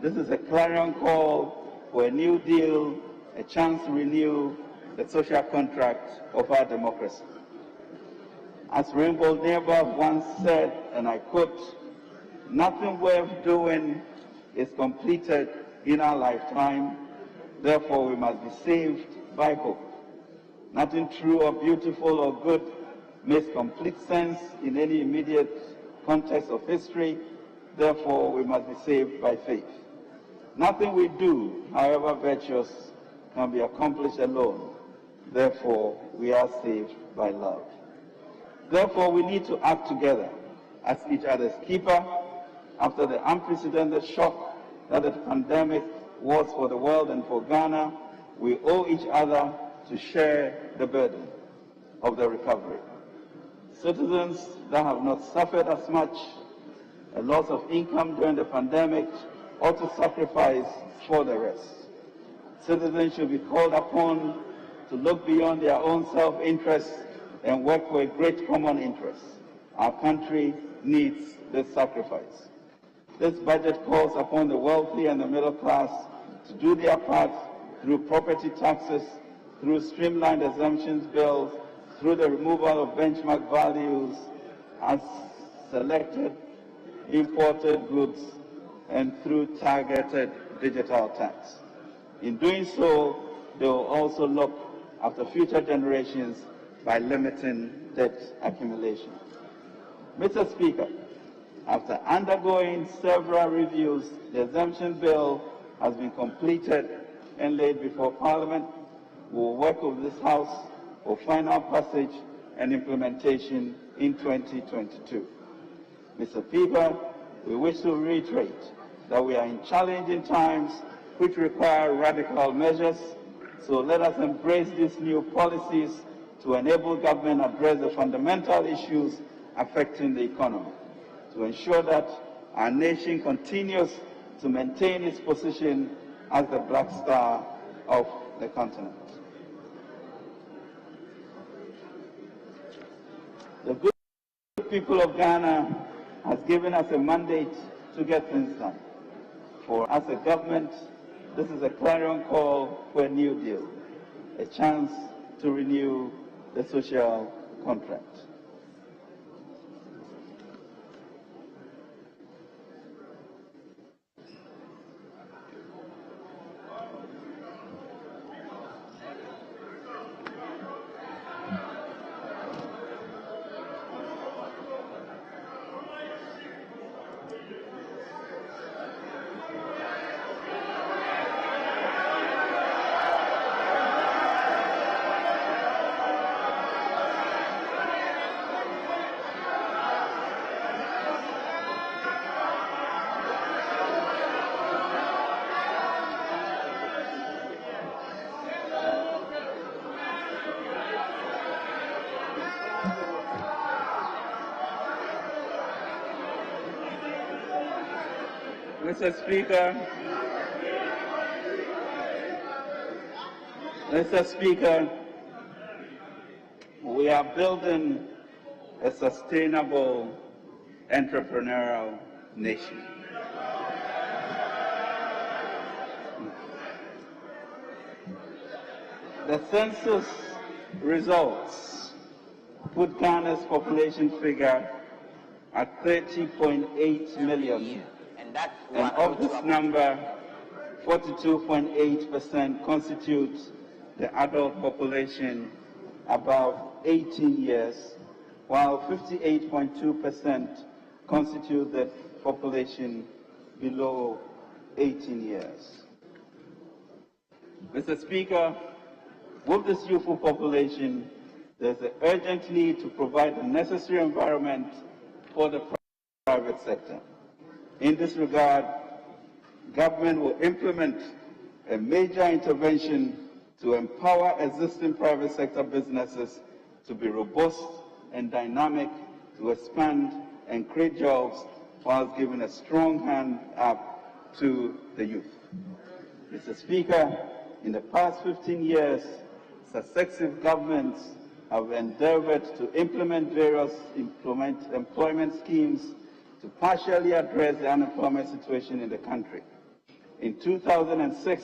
this is a clarion call for a new deal, a chance to renew the social contract of our democracy. As Rainbow Neighbor once said, and I quote, "Nothing worth doing is completed in our lifetime, therefore we must be saved by hope. Nothing true or beautiful or good makes complete sense in any immediate context of history, therefore we must be saved by faith. Nothing we do, however virtuous, can be accomplished alone, therefore we are saved by love. Therefore we need to act together as each other's keeper after the unprecedented shock that the pandemic was for the world and for Ghana. We owe each other to share the burden of the recovery. Citizens that have not suffered as much a loss of income during the pandemic ought to sacrifice for the rest. Citizens should be called upon to look beyond their own self-interest and work for a great common interest. Our country needs this sacrifice. This budget calls upon the wealthy and the middle class to do their part through property taxes, through streamlined exemptions bills, through the removal of benchmark values as selected imported goods and through targeted digital tax. In doing so, they will also look after future generations by limiting debt accumulation. Mr. Speaker, after undergoing several reviews, the exemption bill has been completed and laid before Parliament. We will work with this House for final passage and implementation in 2022. Mr. Speaker, we wish to reiterate that we are in challenging times which require radical measures, so let us embrace these new policies to enable government to address the fundamental issues affecting the economy, to ensure that our nation continues to maintain its position as the black star of the continent. The good people of Ghana has given us a mandate to get things done. For us, a government, this is a clarion call for a new deal, a chance to renew the social contract. Mr. Speaker, we are building a sustainable entrepreneurial nation. The census results put Ghana's population figure at 30.8 million. And of this number, 42.8% constitutes the adult population above 18 years, while 58.2% constitute the population below 18 years. Mr. Speaker, with this youthful population, there's an urgent need to provide the necessary environment for the private sector. In this regard, government will implement a major intervention to empower existing private sector businesses to be robust and dynamic, to expand and create jobs, whilst giving a strong hand up to the youth. Mr. Speaker, in the past 15 years, successive governments have endeavored to implement various employment schemes to partially address the unemployment situation in the country. In 2006,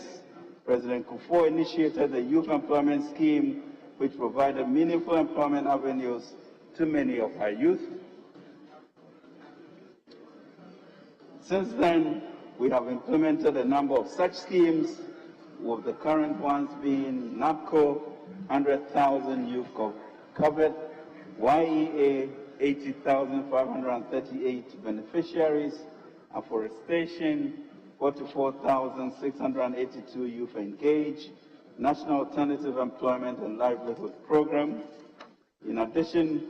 President Kufuor initiated the Youth Employment Scheme, which provided meaningful employment avenues to many of our youth. Since then, we have implemented a number of such schemes, with the current ones being NAPCO, 100,000 youth covered, YEA, 80,538 beneficiaries, afforestation, 44,682 youth engaged, National Alternative Employment and Livelihood Program. In addition,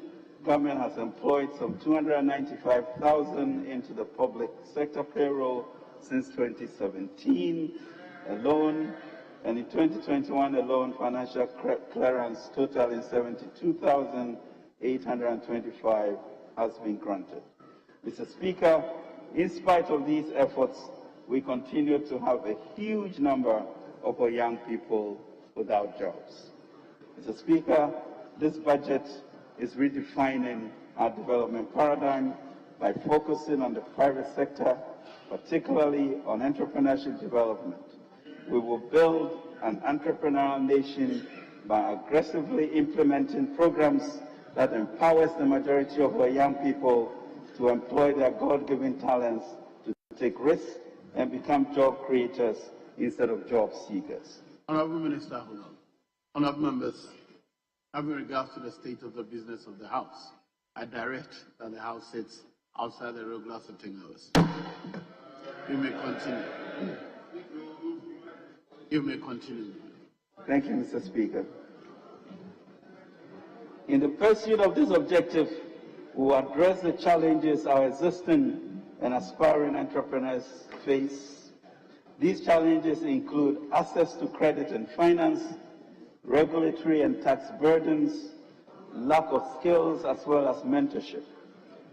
government has employed some 295,000 into the public sector payroll since 2017 alone, and in 2021 alone, financial clearance totaling 72,825 has been granted. Mr. Speaker, in spite of these efforts, we continue to have a huge number of our young people without jobs. Mr. Speaker, this budget is redefining our development paradigm by focusing on the private sector, particularly on entrepreneurship development. We will build an entrepreneurial nation by aggressively implementing programs that empowers the majority of our young people to employ their God-given talents take risks and become job creators instead of job seekers. Honorable Minister, hold on. Honorable members, having regards to the state of the business of the House, I direct that the House sits outside the regular sitting hours. You may continue. You may continue. Thank you, Mr. Speaker. In the pursuit of this objective, we will address the challenges our existing and aspiring entrepreneurs face. These challenges include access to credit and finance, regulatory and tax burdens, lack of skills, as well as mentorship.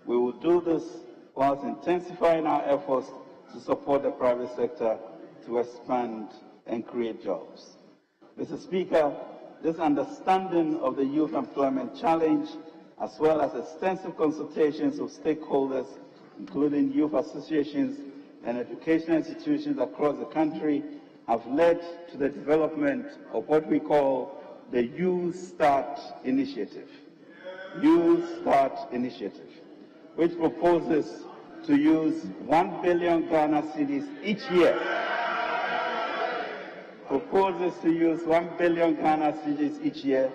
We will do this whilst intensifying our efforts to support the private sector to expand and create jobs. Mr. Speaker, this understanding of the youth employment challenge, as well as extensive consultations with stakeholders, including youth associations and educational institutions across the country, have led to the development of what we call the Youth Start Initiative. Youth Start Initiative, which proposes to use 1 billion Ghana cedis each year. Proposes to use 1 billion Ghana cedis each year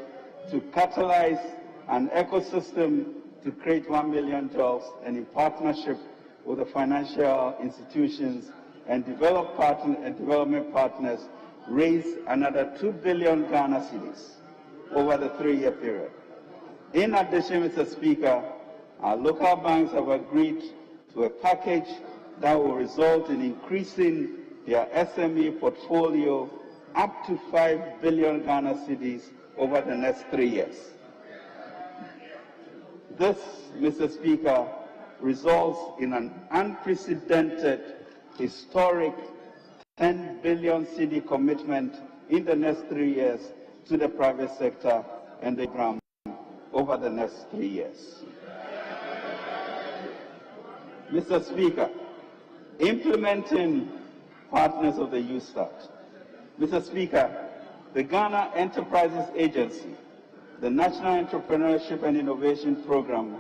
to catalyze an ecosystem to create 1 million jobs, and in partnership with the financial institutions and development partners, raise another 2 billion Ghana cedis over the 3-year period. In addition, Mr. Speaker, our local banks have agreed to a package that will result in increasing their SME portfolio up to 5 billion Ghana cedis over the next 3 years. This, Mr. Speaker, results in an unprecedented, historic 10 billion cedi commitment in the next 3 years to the private sector and the program over the next 3 years. Mr. Speaker, implementing partners of the Youth Start. Mr. Speaker, the Ghana Enterprises Agency, the National Entrepreneurship and Innovation Program,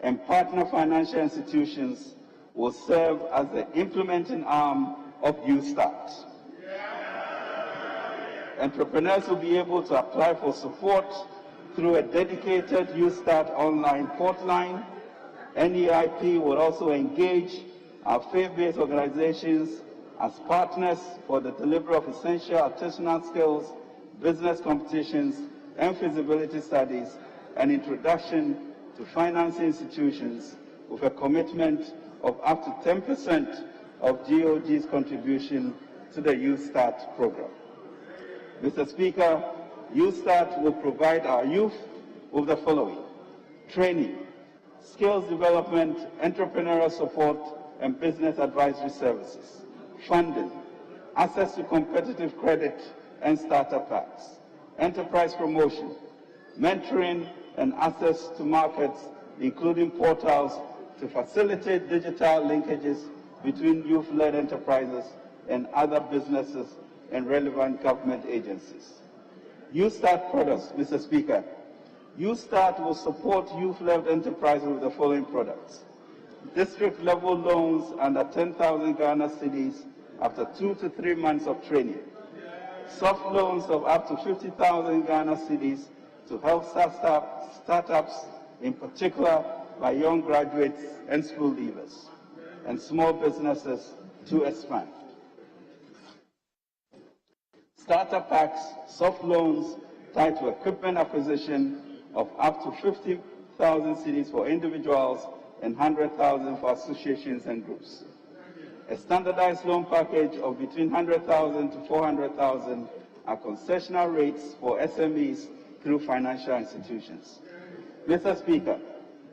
and partner financial institutions will serve as the implementing arm of Youth Start. Entrepreneurs will be able to apply for support through a dedicated Youth Start online portal. NEIP will also engage our faith-based organizations as partners for the delivery of essential artisanal skills, business competitions, and feasibility studies, and introduction to financing institutions with a commitment of up to 10% of GOG's contribution to the Youth Start program. Mr. Speaker, Youth Start will provide our youth with the following: training, skills development, entrepreneurial support, and business advisory services, funding, access to competitive credit and startup packs, enterprise promotion, mentoring, and access to markets, including portals to facilitate digital linkages between youth-led enterprises and other businesses and relevant government agencies. Youth Start products, Mr. Speaker. Youth Start will support youth-led enterprises with the following products: district-level loans under 10,000 Ghana cedis after 2 to 3 months of training, soft loans of up to 50,000 Ghana cedis to help startups, in particular by young graduates and school leavers, and small businesses to expand. Starter packs, soft loans tied to equipment acquisition of up to 50,000 cedis for individuals and 100,000 for associations and groups. A standardized loan package of between 100,000 to 400,000 are concessional rates for SMEs through financial institutions. Mr. Speaker,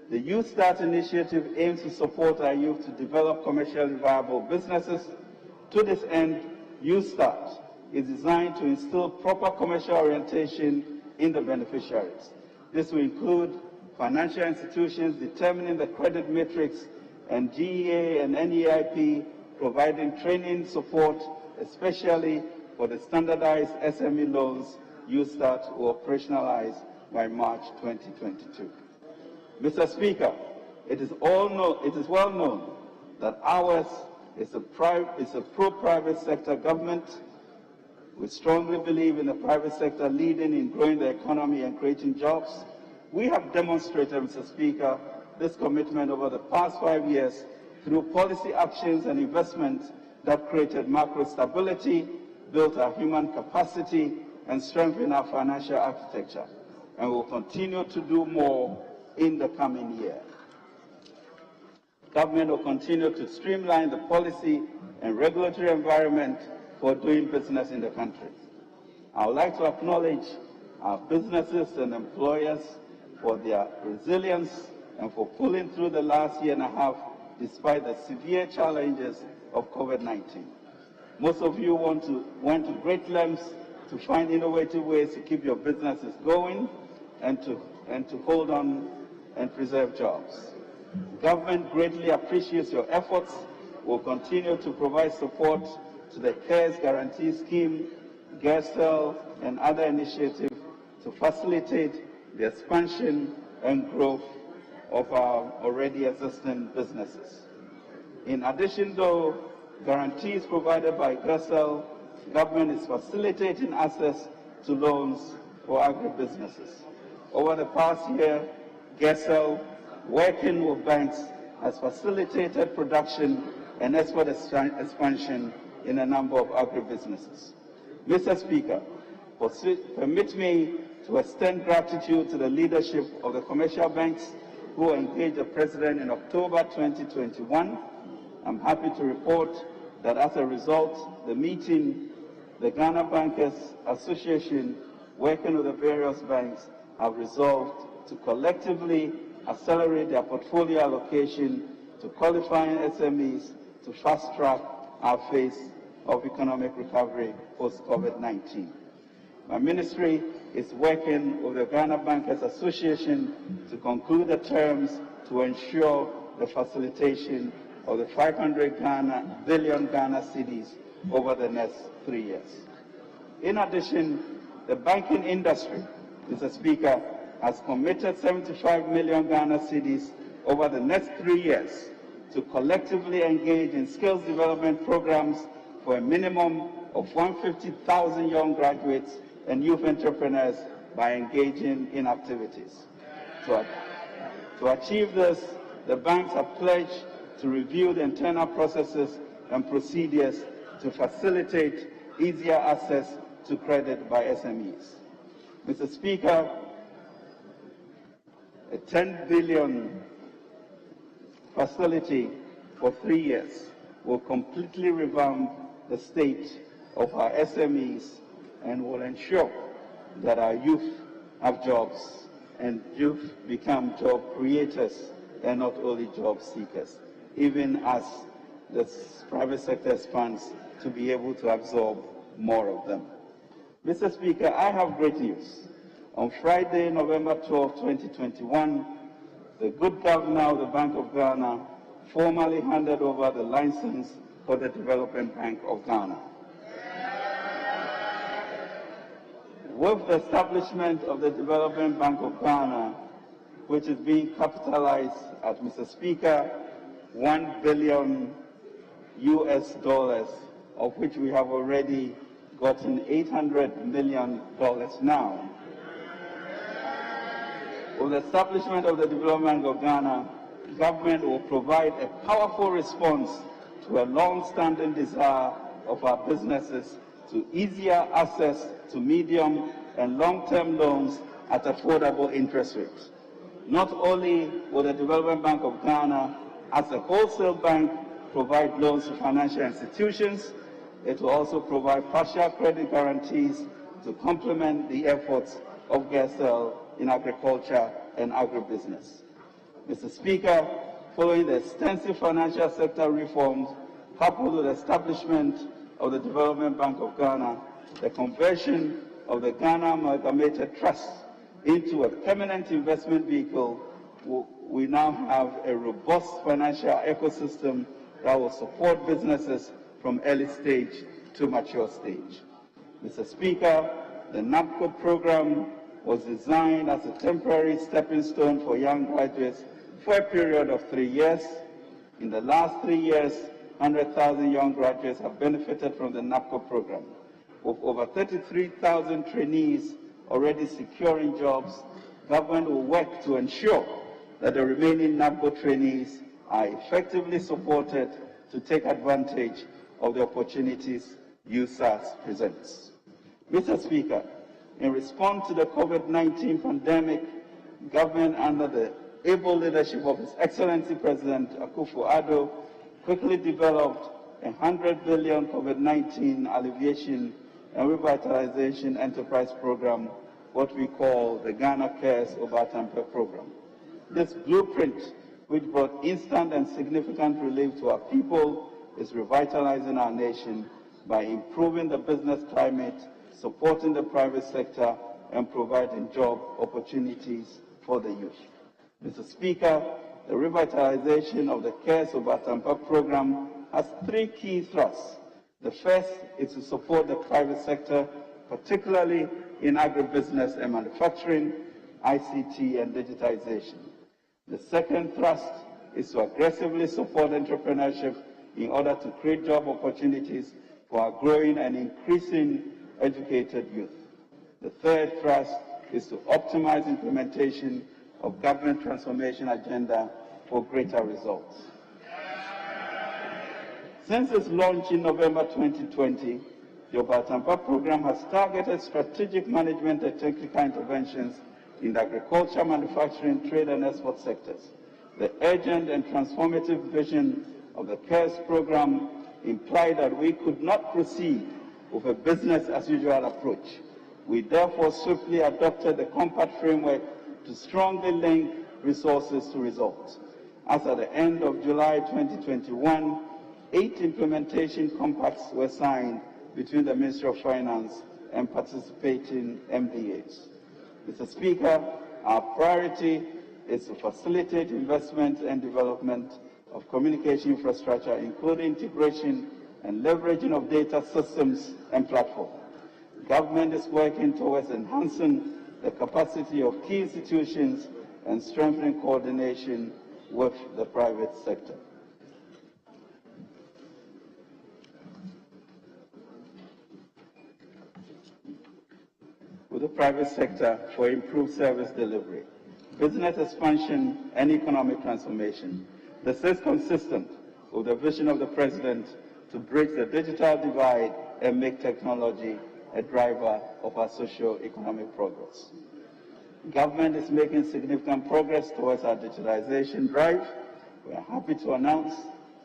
the Youth Start initiative aims to support our youth to develop commercially viable businesses. To this end, Youth Start is designed to instill proper commercial orientation in the beneficiaries. This will include financial institutions determining the credit matrix, and GEA and NEIP providing training support, especially for the standardized SME loans Youth Start will operationalize by March 2022. Mr. Speaker, it is well known that ours It's a pro-private sector government. We strongly believe in the private sector leading in growing the economy and creating jobs. We have demonstrated, Mr. Speaker, this commitment over the past 5 years through policy actions and investments that created macro stability, built our human capacity, and strengthened our financial architecture. And will continue to do more in the coming year. Government will continue to streamline the policy and regulatory environment for doing business in the country. I would like to acknowledge our businesses and employers for their resilience and for pulling through the last year and a half despite the severe challenges of COVID-19. Most of you went to great lengths to find innovative ways to keep your businesses going and to hold on and preserve jobs. Government greatly appreciates your efforts. We'll continue to provide support to the CARES Guarantee Scheme, GERSEL, and other initiatives to facilitate the expansion and growth of our already existing businesses. In addition, though, guarantees provided by GERSEL, government is facilitating access to loans for agribusinesses. Over the past year, GERSEL, working with banks, has facilitated production and export expansion in a number of agribusinesses. Mr. Speaker, permit me to extend gratitude to the leadership of the commercial banks who engaged the President in October 2021. I'm happy to report that as a result, the Ghana Bankers Association, working with the various banks, have resolved to collectively accelerate their portfolio allocation to qualifying SMEs to fast-track our phase of economic recovery post-COVID-19. My ministry is working with the Ghana Bankers Association to conclude the terms to ensure the facilitation of the 500 billion Ghana cedis over the next 3 years. In addition, the banking industry, Mr. Speaker, has committed 75 million Ghana cedis over the next 3 years to collectively engage in skills development programs for a minimum of 150,000 young graduates and youth entrepreneurs by engaging in activities. To achieve this, the banks have pledged to review the internal processes and procedures to facilitate easier access to credit by SMEs. Mr. Speaker, a 10 billion facility for 3 years will completely revamp the state of our SMEs and will ensure that our youth have jobs and youth become job creators and not only job seekers, even as the private sector expands to be able to absorb more of them. Mr. Speaker, I have great news. On Friday, November 12, 2021, the good governor of the Bank of Ghana formally handed over the license for the Development Bank of Ghana. With the establishment of the Development Bank of Ghana, which is being capitalized at, Mr. Speaker, $1 billion US, of which we have already gotten $800 million now. With the establishment of the Development Bank of Ghana, government will provide a powerful response to a long-standing desire of our businesses to easier access to medium and long-term loans at affordable interest rates. Not only will the Development Bank of Ghana, as a wholesale bank, provide loans to financial institutions, it will also provide partial credit guarantees to complement the efforts of GERSEL in agriculture and agribusiness. Mr. Speaker, following the extensive financial sector reforms, coupled with the establishment of the Development Bank of Ghana, the conversion of the Ghana Amalgamated Trust into a permanent investment vehicle, we now have a robust financial ecosystem that will support businesses from early stage to mature stage. Mr. Speaker, the NABCO program was designed as a temporary stepping stone for young graduates for a period of 3 years. In the last 3 years, 100,000 young graduates have benefited from the NAPCO program. With over 33,000 trainees already securing jobs, government will work to ensure that the remaining NAPCO trainees are effectively supported to take advantage of the opportunities USAS presents. Mr. Speaker, in response to the COVID-19 pandemic, government under the able leadership of His Excellency President Akufo-Addo quickly developed a 100 billion COVID-19 alleviation and revitalization enterprise program, what we call the Ghana Cares Obatampe program. This blueprint, which brought instant and significant relief to our people, is revitalizing our nation by improving the business climate, supporting the private sector, and providing job opportunities for the youth. Mr. Speaker, the revitalization of the Cares Obatampe program has three key thrusts. The first is to support the private sector, particularly in agribusiness and manufacturing, ICT, and digitization. The second thrust is to aggressively support entrepreneurship in order to create job opportunities for our growing and increasing educated youth. The third thrust is to optimize implementation of government transformation agenda for greater results. Since its launch in November 2020, the Obatampe program has targeted strategic management and technical interventions in the agriculture, manufacturing, trade, and export sectors. The urgent and transformative vision of the CARES program implied that we could not proceed with a business-as-usual approach. We therefore swiftly adopted the compact framework to strongly link resources to results. As at the end of July 2021, 8 implementation compacts were signed between the Ministry of Finance and participating MDAs. Mr. Speaker, our priority is to facilitate investment and development of communication infrastructure, including integration and leveraging of data systems and platforms. Government is working towards enhancing the capacity of key institutions and strengthening coordination with the private sector. With the private sector for improved service delivery, business expansion, and economic transformation. This is consistent with the vision of the President to bridge the digital divide and make technology a driver of our socio-economic progress. Government is making significant progress towards our digitalization drive. We are happy to announce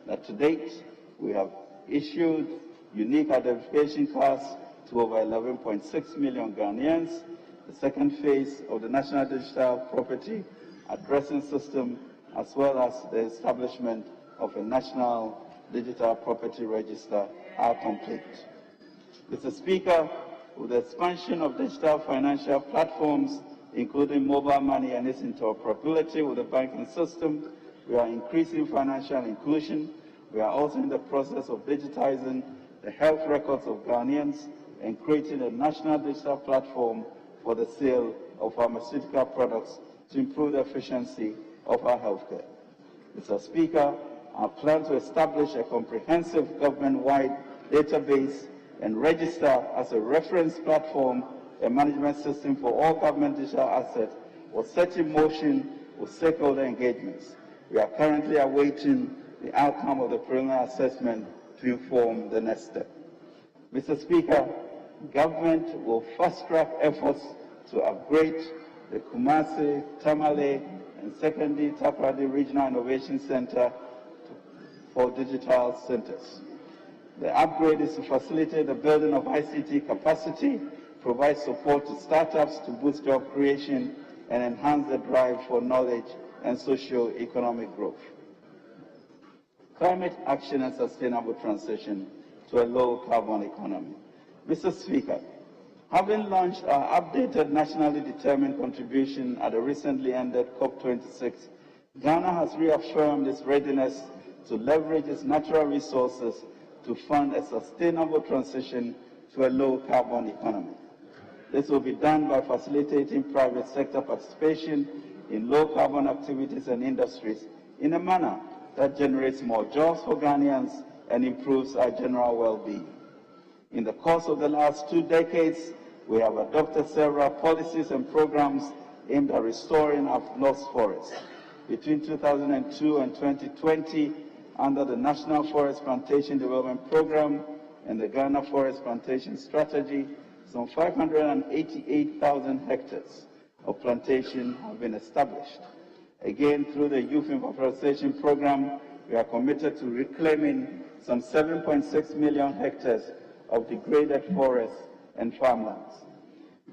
that to date, we have issued unique identification cards to over 11.6 million Ghanaians. The second phase of the National Digital Property Addressing System, as well as the establishment of a National Digital Property Register, are complete. Mr. Speaker, with the expansion of digital financial platforms, including mobile money and its interoperability with the banking system, we are increasing financial inclusion. We are also in the process of digitizing the health records of Ghanaians and creating a national digital platform for the sale of pharmaceutical products to improve the efficiency of our healthcare. Mr. Speaker, our plan to establish a comprehensive government-wide database and register as a reference platform and management system for all government digital assets was set in motion with stakeholder engagements. We are currently awaiting the outcome of the preliminary assessment to inform the next step. Mr. Speaker, government will fast-track efforts to upgrade the Kumasi, Tamale, and secondly, Takoradi Regional Innovation Center for digital centers. The upgrade is to facilitate the building of ICT capacity, provide support to startups to boost job creation, and enhance the drive for knowledge and socio-economic growth. Climate action and sustainable transition to a low-carbon economy. Mr. Speaker, having launched our updated nationally determined contribution at the recently ended COP26, Ghana has reaffirmed its readiness to leverage its natural resources to fund a sustainable transition to a low-carbon economy. This will be done by facilitating private sector participation in low-carbon activities and industries in a manner that generates more jobs for Ghanaians and improves our general well-being. In the course of the last 2 decades, we have adopted several policies and programs aimed at restoring our lost forests. Between 2002 and 2020, under the National Forest Plantation Development Program and the Ghana Forest Plantation Strategy, some 588,000 hectares of plantation have been established. Again, through the Youth Reforestation Program, we are committed to reclaiming some 7.6 million hectares of degraded forests and farmlands.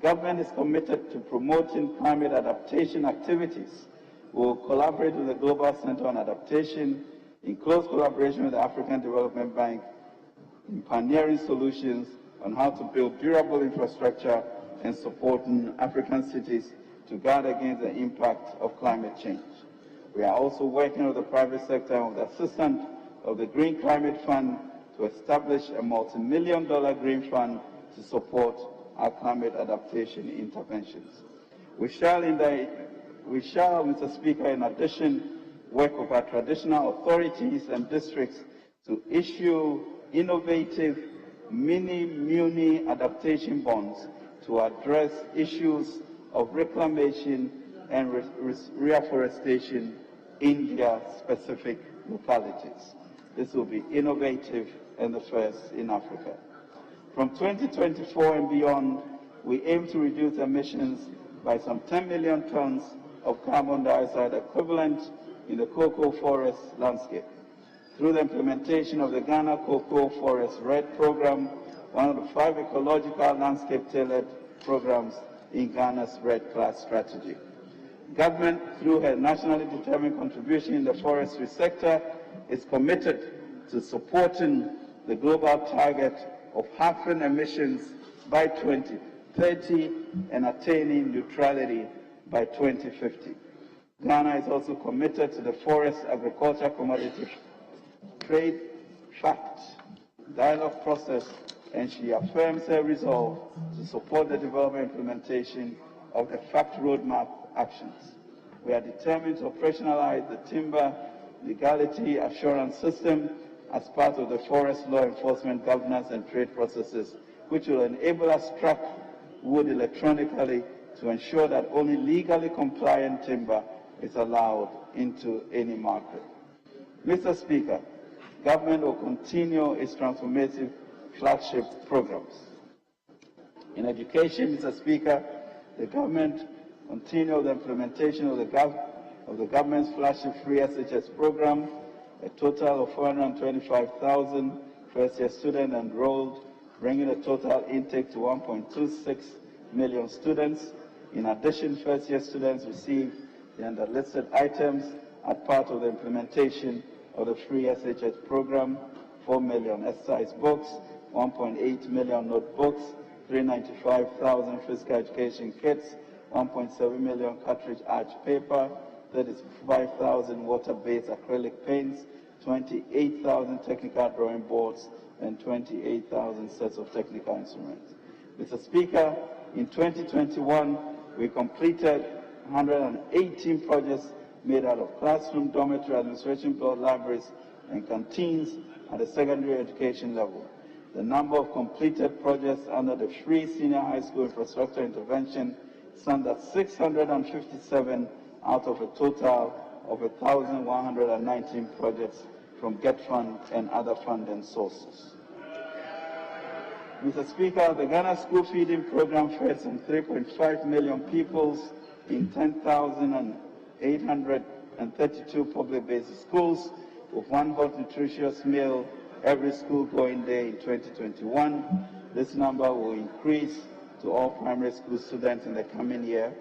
Government is committed to promoting climate adaptation activities. We will collaborate with the Global Center on Adaptation in close collaboration with the African Development Bank in pioneering solutions on how to build durable infrastructure and supporting African cities to guard against the impact of climate change. We are also working with the private sector with the assistance of the Green Climate Fund to establish a multi-million-dollar green fund to support our climate adaptation interventions. We shall, Mr. Speaker, in addition, work with our traditional authorities and districts to issue innovative mini-muni adaptation bonds to address issues of reclamation and reforestation in their specific localities. This will be innovative and the first in Africa. From 2024 and beyond, we aim to reduce emissions by some 10 million tons of carbon dioxide equivalent in the cocoa forest landscape. Through the implementation of the Ghana Cocoa Forest RED program, one of the 5 ecological landscape-tailored programs in Ghana's RED Plus strategy. Government, through her nationally determined contribution in the forestry sector, is committed to supporting the global target of halving emissions by 2030 and attaining neutrality by 2050. Ghana is also committed to the Forest Agriculture Commodity Trade FACT dialogue process, and she affirms her resolve to support the development and implementation of the FACT roadmap actions. We are determined to operationalize the timber legality assurance system as part of the forest law enforcement governance and trade processes, which will enable us to track wood electronically to ensure that only legally compliant timber is allowed into any market. Mr. Speaker, government will continue its transformative flagship programs. In education, Mr. Speaker, the government continue the implementation of the government's flagship free SHS program. A total of 425,000 first-year students enrolled, bringing the total intake to 1.26 million students. In addition, first-year students receive the underlisted items as part of the implementation of the free SHS program: 4 million exercise books, 1.8 million notebooks, 395,000 physical education kits, 1.7 million cartridge arch paper, 35,000 water-based acrylic paints, 28,000 technical drawing boards, and 28,000 sets of technical instruments. Mr. Speaker, in 2021, we completed 118 projects made out of classroom, dormitory, administration block, libraries, and canteens at the secondary education level. The number of completed projects under the free senior high school infrastructure intervention stands at 657 out of a total of 1,119 projects from GET Fund and other funding sources. Mr. Speaker, the Ghana School Feeding Program fed some 3.5 million pupils in 10,832 public-based schools, with 1 hot nutritious meal every school-going day in 2021. This number will increase to all primary school students in the coming year.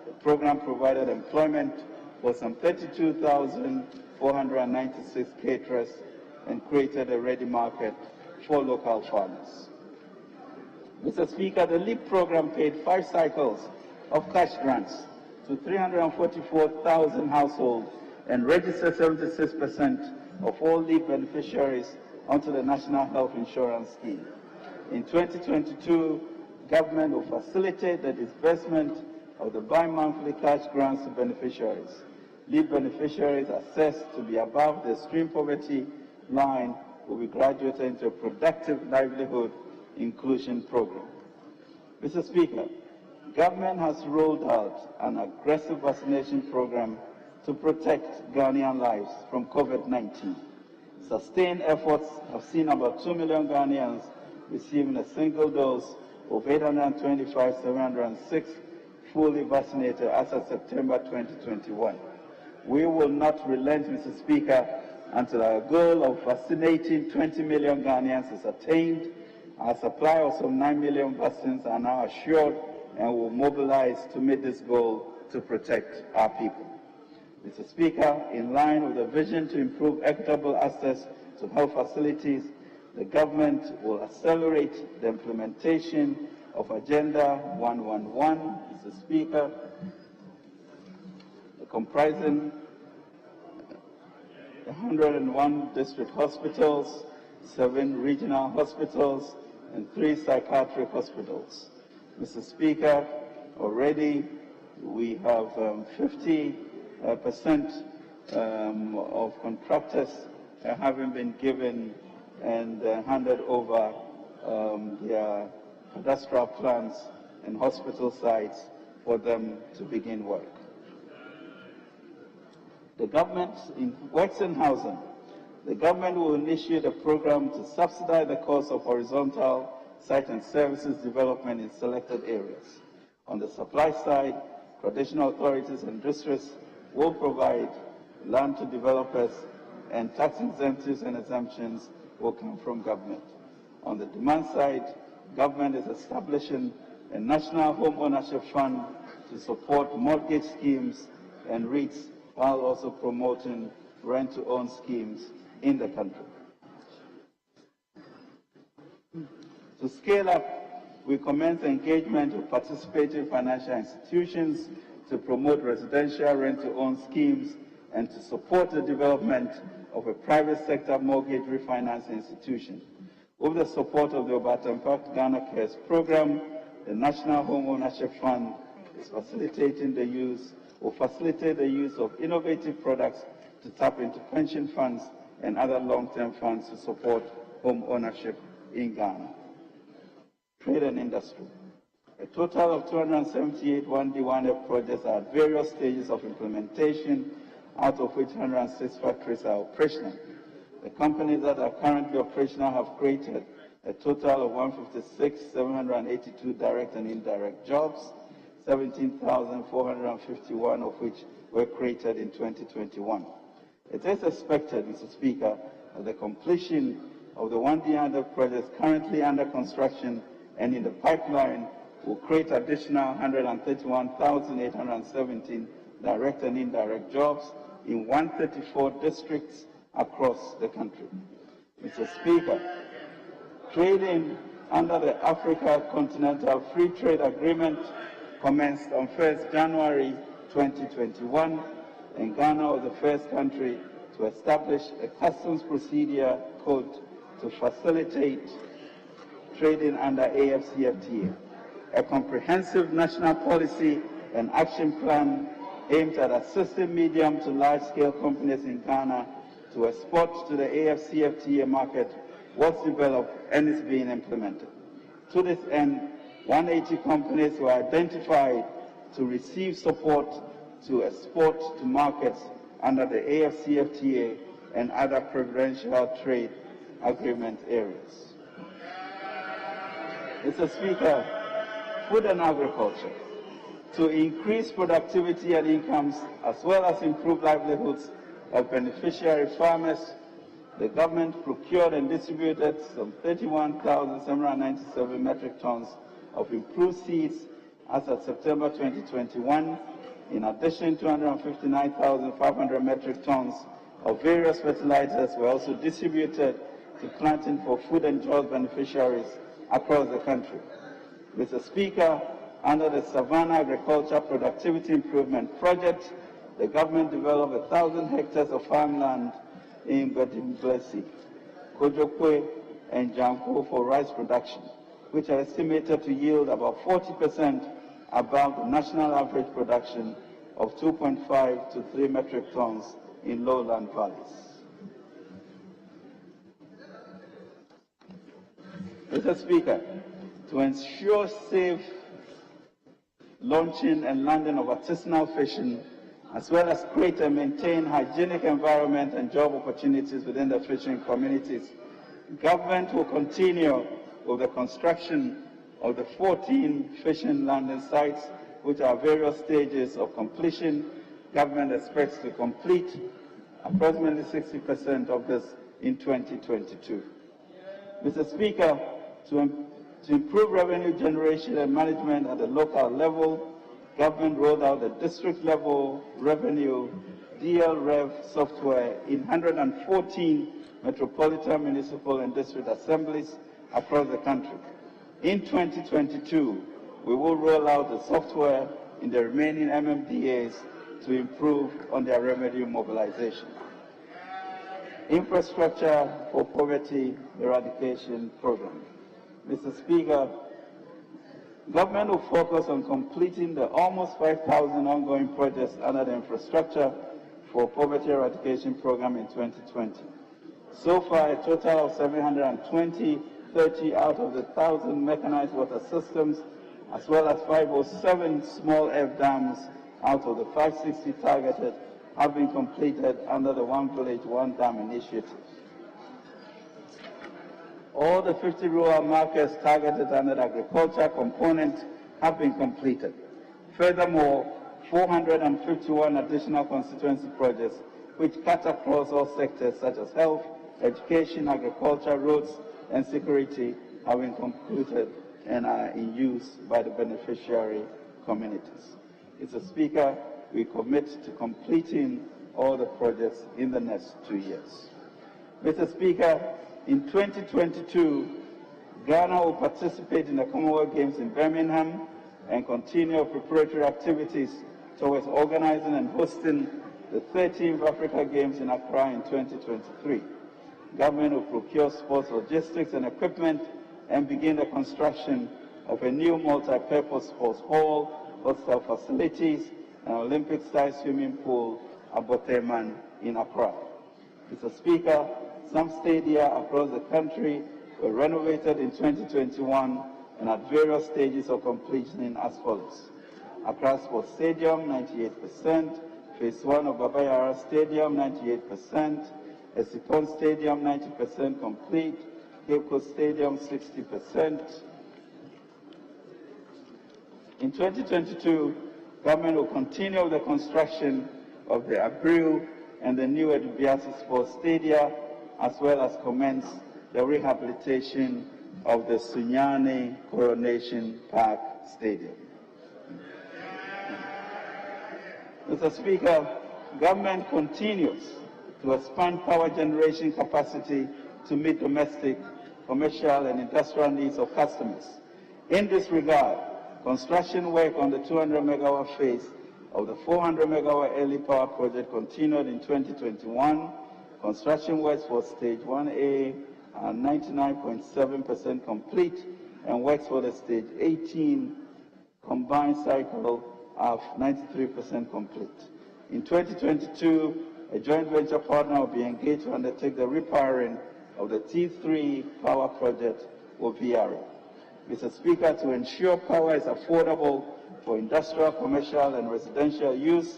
The program provided employment for some 32,496 caterers and created a ready market for local farmers. Mr. Speaker, the LEAP program paid 5 cycles of cash grants to 344,000 households and registered 76% of all LEAP beneficiaries onto the National Health Insurance Scheme. In 2022, government will facilitate the disbursement of the bi-monthly cash grants to beneficiaries. LEAP beneficiaries are assessed to be above the extreme poverty line will be graduated into a productive livelihood inclusion program. Mr. Speaker, government has rolled out an aggressive vaccination program to protect Ghanaian lives from COVID-19. Sustained efforts have seen about 2 million Ghanaians receiving a single dose of 825,706 fully vaccinated as of September 2021. We will not relent, Mr. Speaker, until our goal of vaccinating 20 million Ghanaians is attained. Our supply of some 9 million vaccines are now assured and will mobilize to meet this goal to protect our people. Mr. Speaker, in line with the vision to improve equitable access to health facilities, the government will accelerate the implementation of Agenda 111, Mr. Speaker, comprising 101 district hospitals, 7 regional hospitals, and 3 psychiatric hospitals. Mr. Speaker, already we have 50% of contractors having been given and handed over their cadastral plans and hospital sites for them to begin work. The government works in housing. The government will initiate a program to subsidize the cost of horizontal site and services development in selected areas. On the supply side, traditional authorities and districts will provide land to developers, and tax incentives and exemptions will come from government. On the demand side, government is establishing a national home ownership fund to support mortgage schemes and REITs, while also promoting rent-to-own schemes in the country. To scale up, we commence engagement with participating financial institutions to promote residential rent-to-own schemes and to support the development of a private sector mortgage refinancing institution. With the support of the Obatampak Ghana Cares program, the National Home Ownership Fund is facilitating the use of innovative products to tap into pension funds and other long-term funds to support home ownership in Ghana. Trade and industry. A total of 278 1D1F projects are at various stages of implementation, out of which 106 factories are operational. The companies that are currently operational have created a total of 156,782 direct and indirect jobs, 17,451 of which were created in 2021. It is expected, Mr. Speaker, that the completion of the 1D1F projects currently under construction and in the pipeline will create additional 131,817 direct and indirect jobs in 134 districts across the country. Mr. Speaker, trading under the Africa Continental Free Trade Agreement commenced on 1st January 2021, and Ghana was the first country to establish a customs procedure code to facilitate trading under AFCFTA, a comprehensive national policy and action plan aimed at assisting medium to large-scale companies in Ghana to export to the AFCFTA market was developed and is being implemented. To this end, 180 companies were identified to receive support to export to markets under the AFCFTA and other preferential trade agreement areas. Mr. Speaker, food and agriculture. To increase productivity and incomes, as well as improve livelihoods of beneficiary farmers, the government procured and distributed some 31,797 metric tons of improved seeds as of September 2021. In addition, 259,500 metric tons of various fertilizers were also distributed to planting for food and jobs beneficiaries across the country. Mr. Speaker, under the Savannah Agriculture Productivity Improvement Project, the government developed 1,000 hectares of farmland in Bedimblesi, Kojokwe, and Janko for rice production, which are estimated to yield about 40% above the national average production of 2.5 to 3 metric tons in lowland valleys. Mr. Speaker, to ensure safe launching and landing of artisanal fishing, as well as create and maintain hygienic environment and job opportunities within the fishing communities, government will continue with the construction of the 14 fishing landing sites, which are various stages of completion. Government expects to complete approximately 60% of this in 2022. Mr. Speaker, to improve revenue generation and management at the local level, government rolled out the district-level revenue DL-Rev software in 114 metropolitan, municipal, and district assemblies across the country. In 2022, we will roll out the software in the remaining MMDAs to improve on their revenue mobilization. Infrastructure for Poverty Eradication Program. Mr. Speaker, government will focus on completing the almost 5,000 ongoing projects under the Infrastructure for Poverty Eradication Program in 2020. So far, a total of 730 out of the 1,000 mechanized water systems, as well as 507 small F dams out of the 560 targeted, have been completed under the One Village, One Dam initiative. All the 50 rural markets targeted under the agriculture component have been completed. Furthermore, 451 additional constituency projects, which cut across all sectors such as health, education, agriculture, roads, and security, have been concluded and are in use by the beneficiary communities. Mr. Speaker, we commit to completing all the projects in the next 2 years. Mr. Speaker, in 2022, Ghana will participate in the Commonwealth Games in Birmingham and continue preparatory activities towards organizing and hosting the 13th Africa Games in Accra in 2023. Government will procure sports logistics and equipment and begin the construction of a new multi-purpose sports hall, hostel facilities, and Olympic-style swimming pool at Boteman in Accra. Mr. Speaker, some stadia across the country were renovated in 2021 and at various stages of completion as follows. Accra Sports Stadium, 98%, Phase 1 of Baba Yara Stadium, 98%, Esipon Stadium, 90% complete, Cape Coast Stadium, 60%. In 2022, government will continue the construction of the Abreu and the new Edubiasi Sports Stadia, as well as commence the rehabilitation of the Sunyani Coronation Park Stadium. Mr. Speaker, government continues to expand power generation capacity to meet domestic, commercial, and industrial needs of customers. In this regard, construction work on the 200 megawatt phase of the 400 megawatt early power project continued in 2021. Construction works for stage 1A are 99.7% complete, and works for the stage 18 combined cycle are 93% complete. In 2022, a joint venture partner will be engaged to undertake the repowering of the T3 power project with VRA. Mr. Speaker, to ensure power is affordable for industrial, commercial, and residential use,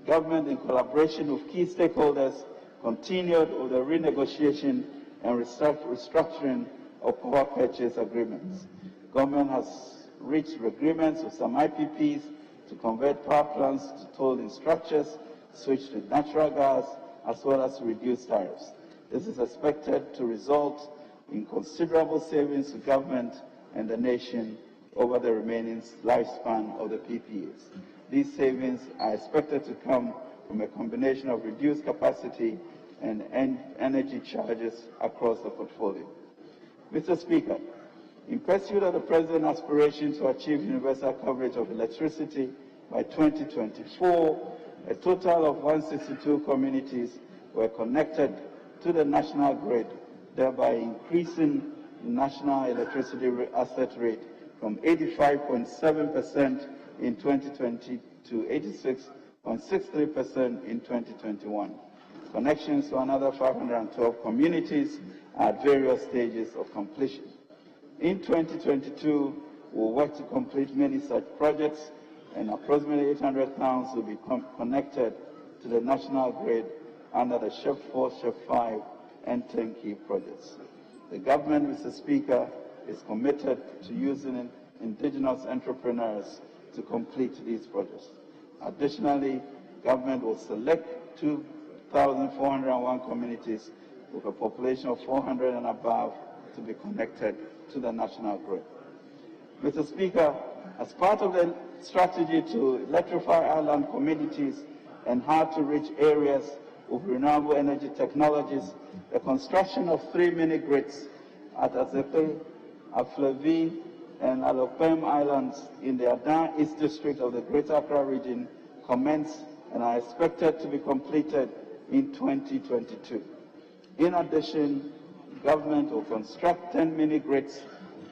government, in collaboration with key stakeholders, continued with the renegotiation and restructuring of power purchase agreements. Government has reached agreements with some IPPs to convert power plants to tolling structures, switch to natural gas, as well as reduce tariffs. This is expected to result in considerable savings to government and the nation over the remaining lifespan of the PPAs. These savings are expected to come from a combination of reduced capacity and energy charges across the portfolio. Mr. Speaker, in pursuit of the President's aspiration to achieve universal coverage of electricity by 2024, a total of 162 communities were connected to the national grid, thereby increasing the national electricity asset rate from 85.7% in 2020 to 86.63% in 2021. Connections to another 512 communities are at various stages of completion. In 2022, we'll work to complete many such projects, and approximately 800 towns will be connected to the national grid under the SHEP 4, SHEP 5, and 10 key projects. The government, Mr. Speaker, is committed to using indigenous entrepreneurs to complete these projects. Additionally, government will select 2,401 communities with a population of 400 and above to be connected to the national grid. Mr. Speaker, as part of the strategy to electrify island communities and hard-to-reach areas with renewable energy technologies, the construction of 3 mini-grids at Azepe, Aflevi, and Alopem Islands in the Adan East District of the Greater Accra region commenced and are expected to be completed in 2022. In addition, government will construct 10 mini-grids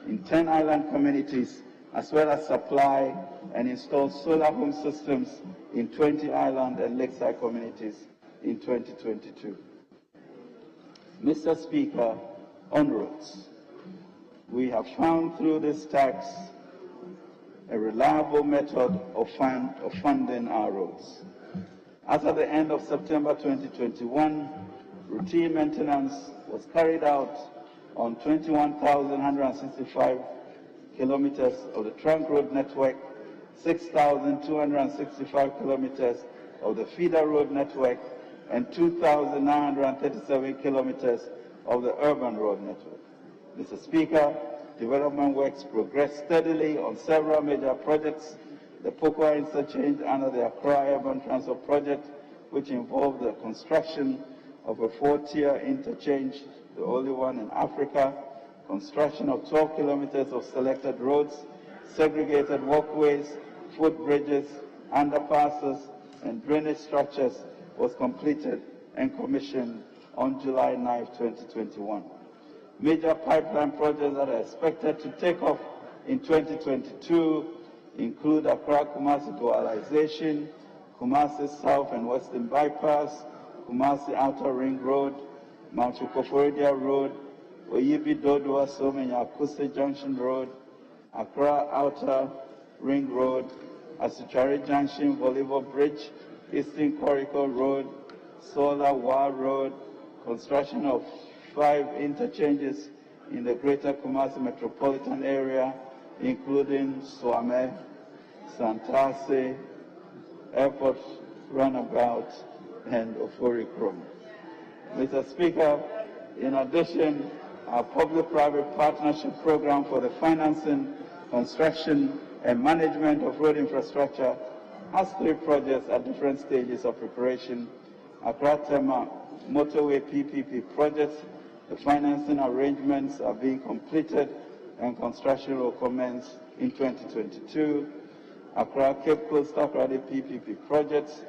in 10 island communities, as well as supply and install solar home systems in 20 island and lakeside communities in 2022. Mr. Speaker, on roads, we have found through this tax a reliable method of funding our roads. As at the end of September 2021, routine maintenance was carried out on 21,165 kilometers of the trunk road network, 6,265 kilometers of the feeder road network, and 2,937 kilometers of the urban road network. Mr. Speaker, development works progressed steadily on several major projects. The Pokwa interchange under the Accra Urban Transport Project, which involved the construction of a 4-tier interchange, the only one in Africa, construction of 12 kilometers of selected roads, segregated walkways, footbridges, underpasses, and drainage structures was completed and commissioned on July 9, 2021. Major pipeline projects that are expected to take off in 2022 include Accra-Kumasi dualization, Kumasi South and Western Bypass, Kumasi Outer Ring Road, Mount Chukwuforidua Road, Oyibi Dodua Somenya Akuse Junction Road, Accra Outer Ring Road, Asuchari Junction Volleyball Bridge, Eastern Corridor Road, Solar Wa Road, construction of 5 interchanges in the Greater Kumasi metropolitan area, including Swame, Santase, Airport Runabout, and Ofori-Krom. Mr. Speaker, in addition, our public-private partnership program for the financing, construction, and management of road infrastructure has 3 projects at different stages of preparation. Accra-Tema Motorway PPP projects, the financing arrangements are being completed and construction will commence in 2022. Accra Cape Coast Takoradi PPP projects,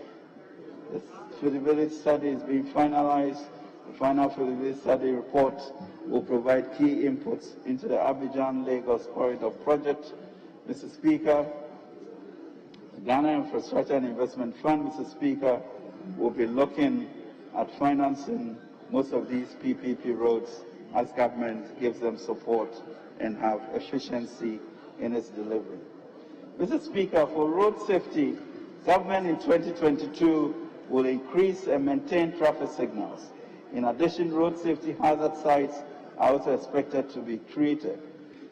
the feasibility study is being finalized. The final feasibility study report will provide key inputs into the Abidjan-Lagos Corridor project. Mr. Speaker, the Ghana Infrastructure and Investment Fund, Mr. Speaker, will be looking at financing most of these PPP roads as government gives them support and have efficiency in its delivery. Mr. Speaker, for road safety, government in 2022 will increase and maintain traffic signals. In addition, road safety hazard sites are also expected to be created.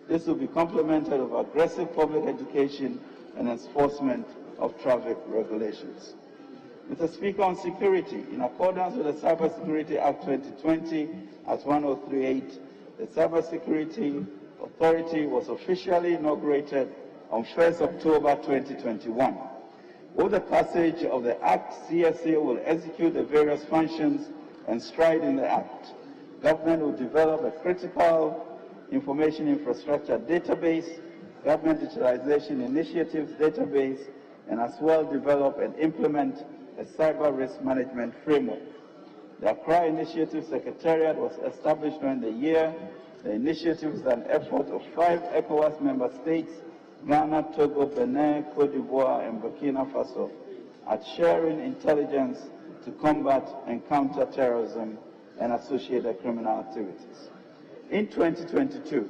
This will be complemented with aggressive public education and enforcement of traffic regulations. Mr. Speaker, on security, in accordance with the Cybersecurity Act 2020 at 1038, the Cybersecurity Authority was officially inaugurated on 1st October 2021. With the passage of the Act, CSA will execute the various functions enshrined in the Act. Government will develop a critical information infrastructure database, government digitalization initiatives database, and as well develop and implement a cyber risk management framework. The Accra Initiative Secretariat was established during the year. The initiative is an effort of 5 ECOWAS member states, Ghana, Togo, Benin, Cote d'Ivoire, and Burkina Faso, at sharing intelligence to combat and counter terrorism and associated criminal activities. In 2022,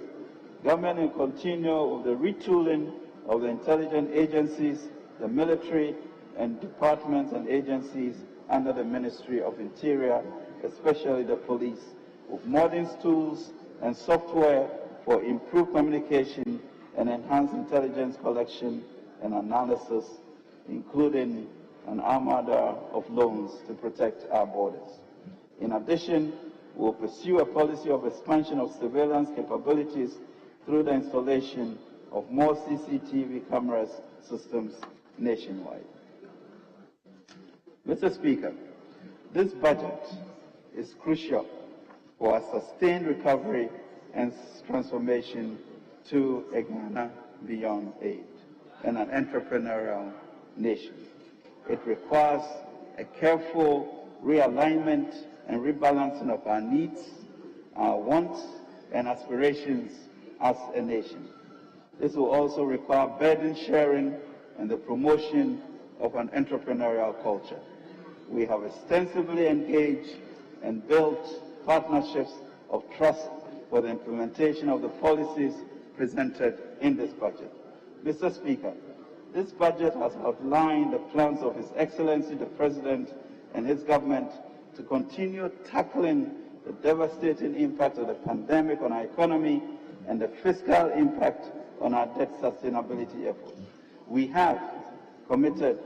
Government will continue with the retooling of the intelligence agencies, the military, and departments and agencies under the Ministry of Interior, especially the police, with modern tools and software for improved communication and enhanced intelligence collection and analysis, including an armada of drones to protect our borders. In addition, we will pursue a policy of expansion of surveillance capabilities through the installation of more CCTV cameras systems nationwide. Mr. Speaker, this budget is crucial for a sustained recovery and transformation to a Ghana beyond aid and an entrepreneurial nation. It requires a careful realignment and rebalancing of our needs, our wants, and aspirations as a nation. This will also require burden sharing and the promotion of an entrepreneurial culture. We have extensively engaged and built partnerships of trust for the implementation of the policies presented in this budget. Mr. Speaker, this budget has outlined the plans of His Excellency the President and his government to continue tackling the devastating impact of the pandemic on our economy and the fiscal impact on our debt sustainability efforts. We have committed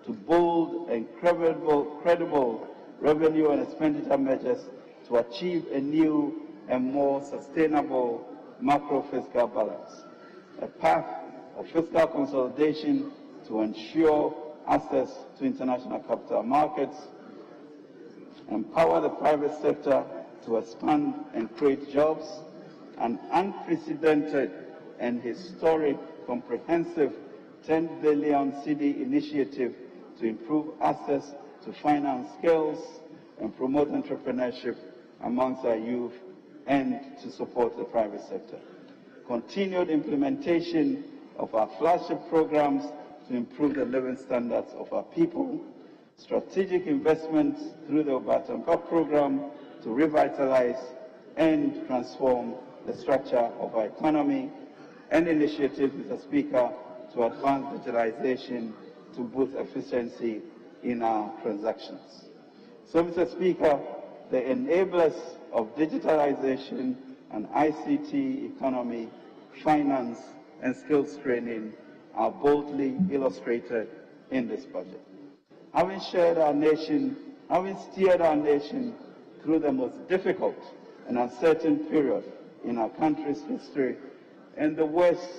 to bold and credible revenue and expenditure measures to achieve a new and more sustainable macro-fiscal balance, a path of fiscal consolidation to ensure access to international capital markets, empower the private sector to expand and create jobs, an unprecedented and historic comprehensive 10 billion cedi initiative to improve access to finance skills and promote entrepreneurship amongst our youth and to support the private sector. Continued implementation of our flagship programs to improve the living standards of our people, strategic investments through the Obatampa program to revitalize and transform the structure of our economy, and initiatives, Mr. Speaker, to advance digitalization to boost efficiency in our transactions. So, Mr. Speaker, the enablers of digitalization and ICT economy, finance, and skills training are boldly illustrated in this budget. Having steered our nation through the most difficult and uncertain period in our country's history and the worst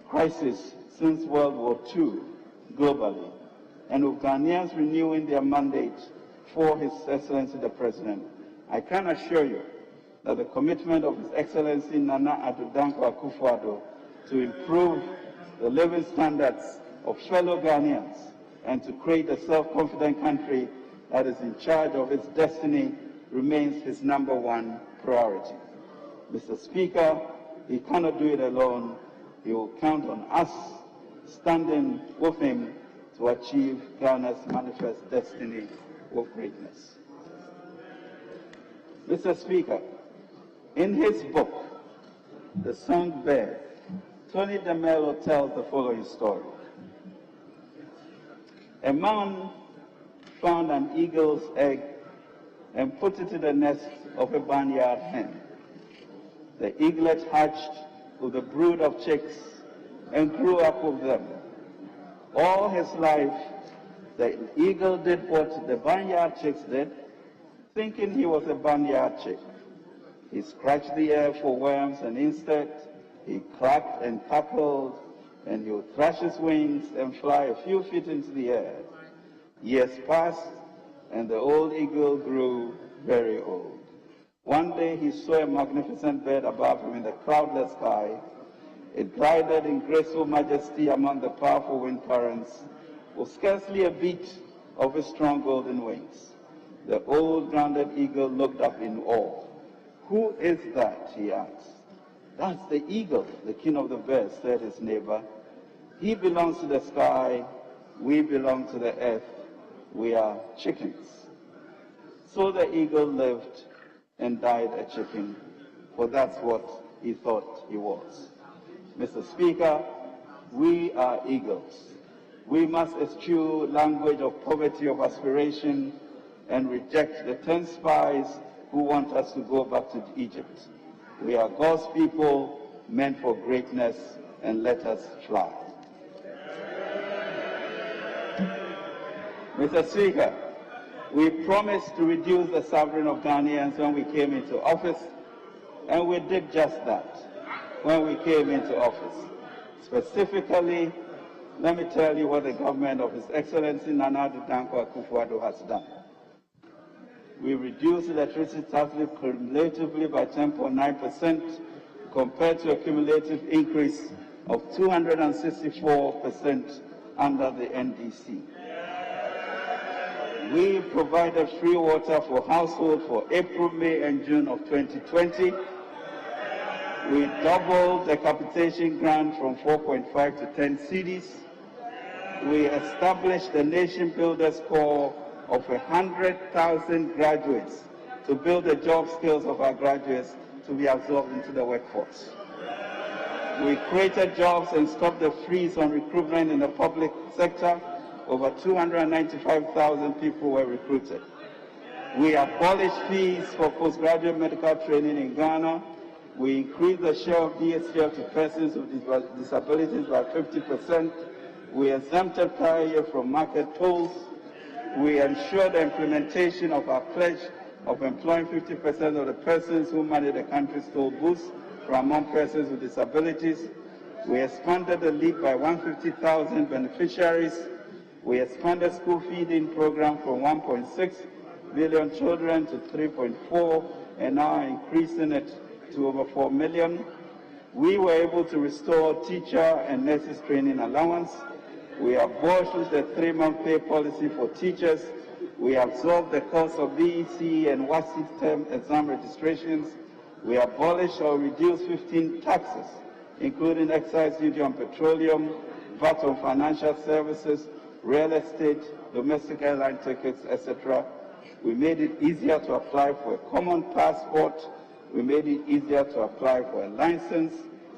crisis since World War II globally, and with Ghanaians renewing their mandate for His Excellency the President, I can assure you that the commitment of His Excellency Nana Addo Dankwa Akufo-Addo to improve the living standards of fellow Ghanaians and to create a self-confident country that is in charge of its destiny remains his #1 priority. Mr. Speaker, he cannot do it alone. He will count on us standing with him to achieve Ghana's manifest destiny with greatness. Mr. Speaker, in his book, The Songbird, Tony DeMello tells the following story. A man found an eagle's egg and put it in the nest of a barnyard hen. The eaglet hatched with a brood of chicks and grew up with them. All his life, the eagle did what the barnyard chicks did, thinking he was a barnyard chick. He scratched the air for worms and insects, he clacked and cackled, and he would thrash his wings and fly a few feet into the air. Years passed, and the old eagle grew very old. One day he saw a magnificent bird above him in the cloudless sky. It glided in graceful majesty among the powerful wind currents, with scarcely a beat of his strong golden wings. The old grounded eagle looked up in awe. "Who is that?" he asked. "That's the eagle, the king of the birds," said his neighbor. "He belongs to the sky, we belong to the earth, we are chickens." So the eagle lived and died a chicken, for that's what he thought he was. Mr. Speaker, we are eagles. We must eschew language of poverty of aspiration and reject the 10 spies who want us to go back to Egypt. We are God's people, meant for greatness, and let us fly. Mr. Speaker, we promised to reduce the suffering of Ghanaians when we came into office, and we did just that when we came into office. Specifically, let me tell you what the government of His Excellency Nana Addo Dankwa Akufo-Addo has done. We reduced electricity tariff cumulatively by 10.9% compared to a cumulative increase of 264% under the NDC. We provided free water for households for April, May, and June of 2020. We doubled the capitation grant from 4.5 to 10 cedis. We established the Nation Builders Corps of 100,000 graduates to build the job skills of our graduates to be absorbed into the workforce. We created jobs and stopped the freeze on recruitment in the public sector. Over 295,000 people were recruited. We abolished fees for postgraduate medical training in Ghana. We increased the share of DSTF to persons with disabilities by 50%. We exempted prior year from market tolls. We ensured the implementation of our pledge of employing 50% of the persons who manage the country's toll booths from among persons with disabilities. We expanded the leap by 150,000 beneficiaries. We expanded school feeding program from 1.6 million children to 3.4, and now increasing it to over 4 million. We were able to restore teacher and nurses training allowance. We abolished the 3-month pay policy for teachers. We absorbed the cost of VEC and WASI term exam registrations. We abolished or reduced 15 taxes, including excise duty on petroleum, VAT on financial services, real estate, domestic airline tickets, etc. We made it easier to apply for a common passport. We made it easier to apply for a license.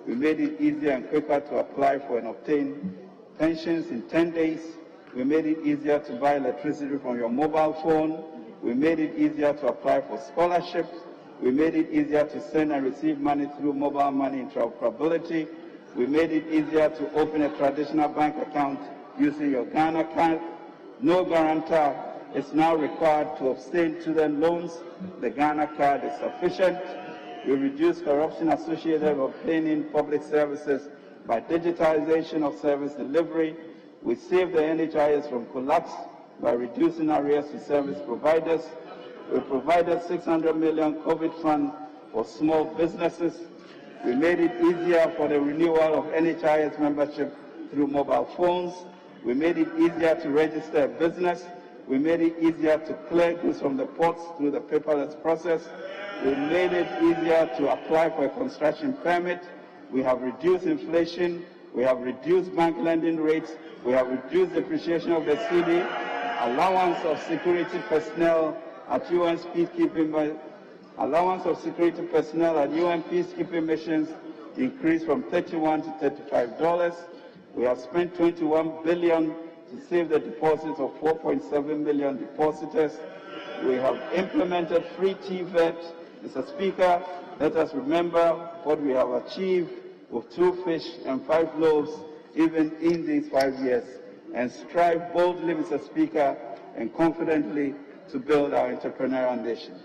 We made it easier and quicker to apply for and obtain pensions in 10 days. We made it easier to buy electricity from your mobile phone. We made it easier to apply for scholarships. We made it easier to send and receive money through mobile money interoperability. We made it easier to open a traditional bank account using your Ghana card. No guarantor is now required to obtain student loans. The Ghana card is sufficient. We reduced corruption associated with obtaining public services by digitization of service delivery. We saved the NHIS from collapse by reducing arrears to service providers. We provided 600 million COVID fund for small businesses. We made it easier for the renewal of NHIS membership through mobile phones. We made it easier to register a business. We made it easier to clear goods from the ports through the paperless process. We made it easier to apply for a construction permit. We have reduced inflation. We have reduced bank lending rates. We have reduced depreciation of the cedi. Allowance of security personnel at UN peacekeeping missions increased from $31 to $35. We have spent $21 billion to save the deposits of 4.7 million depositors. We have implemented free TVET. Mr. Speaker, let us remember what we have achieved with 2 fish and 5 loaves even in these 5 years, and strive boldly, Mr. Speaker, and confidently to build our entrepreneurial nation.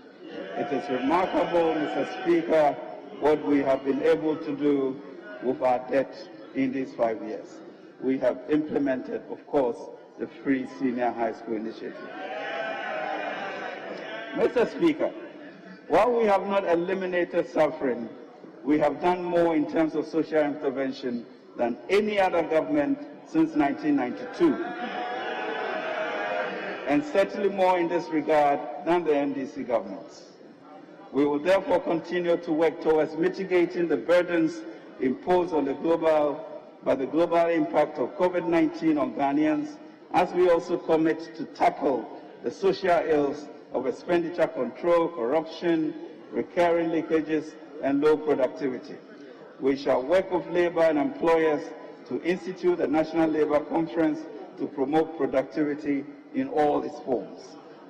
It is remarkable, Mr. Speaker, what we have been able to do with our debt in these 5 years. We have implemented, of course, the free senior high school initiative. Mr. Speaker, while we have not eliminated suffering, we have done more in terms of social intervention than any other government since 1992. And certainly more in this regard than the NDC governments. We will therefore continue to work towards mitigating the burdens imposed on by the global impact of COVID-19 on Ghanaians, as we also commit to tackle the social ills of expenditure control, corruption, recurring leakages, and low productivity. We shall work with labor and employers to institute a National Labor Conference to promote productivity in all its forms.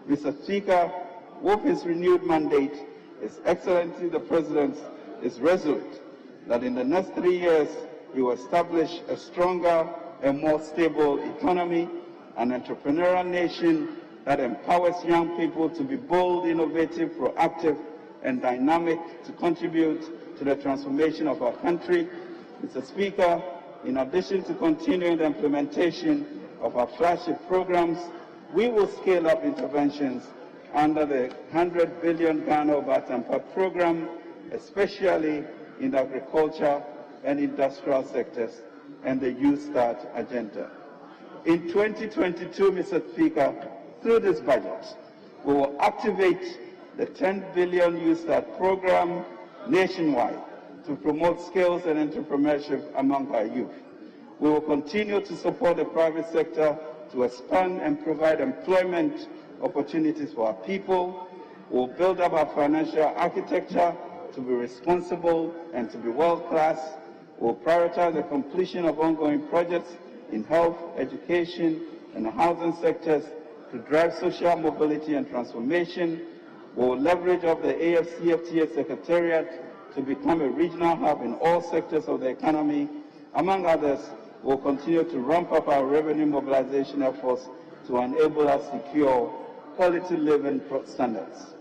Mr. Speaker, with his renewed mandate, His Excellency the President is resolute that in the next 3 years he will establish a stronger and more stable economy, an entrepreneurial nation that empowers young people to be bold, innovative, proactive, and dynamic to contribute to the transformation of our country. Mr. Speaker, in addition to continuing the implementation of our flagship programs, we will scale up interventions under the 100 billion Ghana Obatampa program, especially in the agriculture and industrial sectors and the Youth Start agenda. In 2022, Mr. Speaker, through this budget, we will activate the 10 billion Youth Start program nationwide to promote skills and entrepreneurship among our youth. We will continue to support the private sector to expand and provide employment opportunities for our people. We will build up our financial architecture to be responsible and to be world-class. We will prioritize the completion of ongoing projects in health, education, and the housing sectors to drive social mobility and transformation. We will leverage up the AFCFTA Secretariat to become a regional hub in all sectors of the economy. Among others, we will continue to ramp up our revenue mobilization efforts to enable us to secure quality living standards.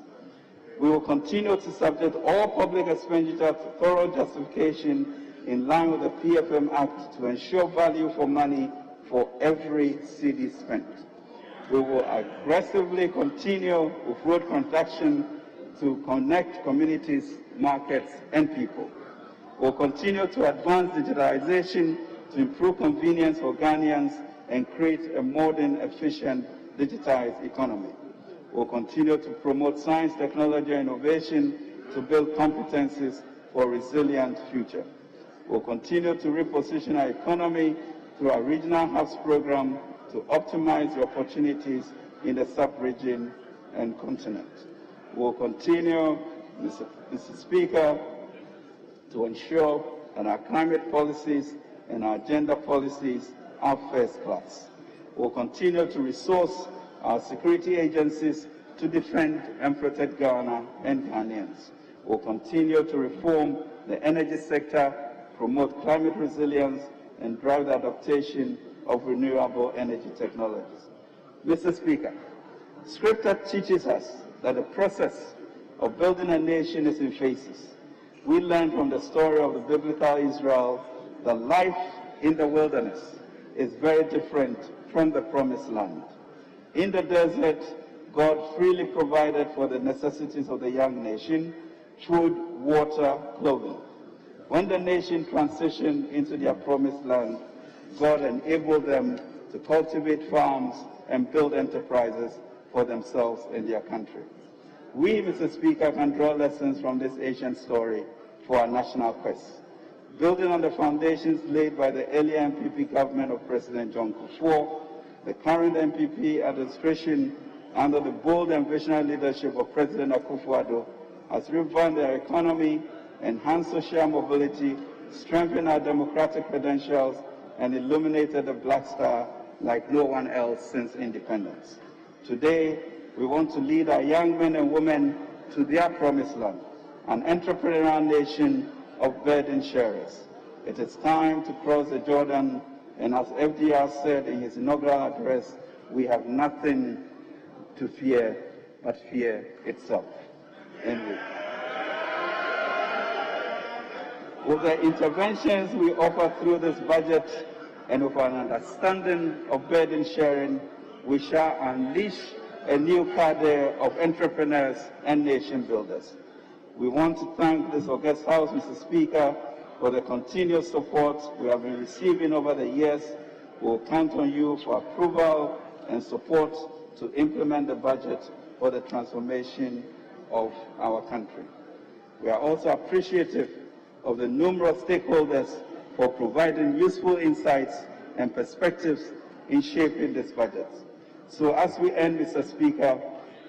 We will continue to subject all public expenditure to thorough justification in line with the PFM Act to ensure value for money for every cedi spent. We will aggressively continue with road construction to connect communities, markets, and people. We will continue to advance digitalization to improve convenience for Ghanaians and create a modern, efficient, digitized economy. We will continue to promote science, technology, and innovation to build competencies for a resilient future. We will continue to reposition our economy through our Regional Hubs program to optimize the opportunities in the sub-region and continent. We will continue, Mr. Speaker, to ensure that our climate policies and our gender policies are first class. We will continue to resource our security agencies to defend and protect Ghana and Ghanaians. We will continue to reform the energy sector, promote climate resilience, and drive the adaptation of renewable energy technologies. Mr. Speaker, Scripture teaches us that the process of building a nation is in phases. We learn from the story of the biblical Israel that life in the wilderness is very different from the promised land. In the desert, God freely provided for the necessities of the young nation: food, water, clothing. When the nation transitioned into their promised land, God enabled them to cultivate farms and build enterprises for themselves and their country. We, Mr. Speaker, can draw lessons from this ancient story for our national quest. Building on the foundations laid by the earlier MPP government of President John Kufuor, the current MPP administration, under the bold and visionary leadership of President Akufo-Addo, has revamped our economy, enhanced social mobility, strengthened our democratic credentials, and illuminated the Black Star like no one else since independence. Today, we want to lead our young men and women to their promised land, an entrepreneurial nation of burden sharers. It is time to cross the Jordan, and as FDR said in his inaugural address, we have nothing to fear but fear itself. Anyway. With the interventions we offer through this budget and with an understanding of burden sharing, we shall unleash a new cadre of entrepreneurs and nation builders. We want to thank this august House, Mr. Speaker, for the continued support we have been receiving over the years. We will count on you for approval and support to implement the budget for the transformation of our country. We are also appreciative of the numerous stakeholders for providing useful insights and perspectives in shaping this budget. So as we end, Mr. Speaker,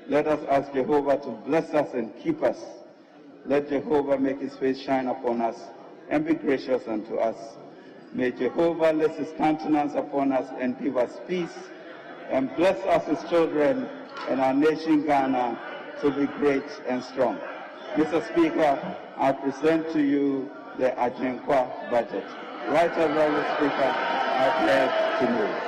let us ask Jehovah to bless us and keep us, Let Jehovah make his face shine upon us and be gracious unto us. May Jehovah lift his countenance upon us and give us peace, and bless us his children and our nation Ghana to be great and strong. Mr. Speaker, I present to you the Ajenkwa budget. Right Honourable Speaker, I pledge to move.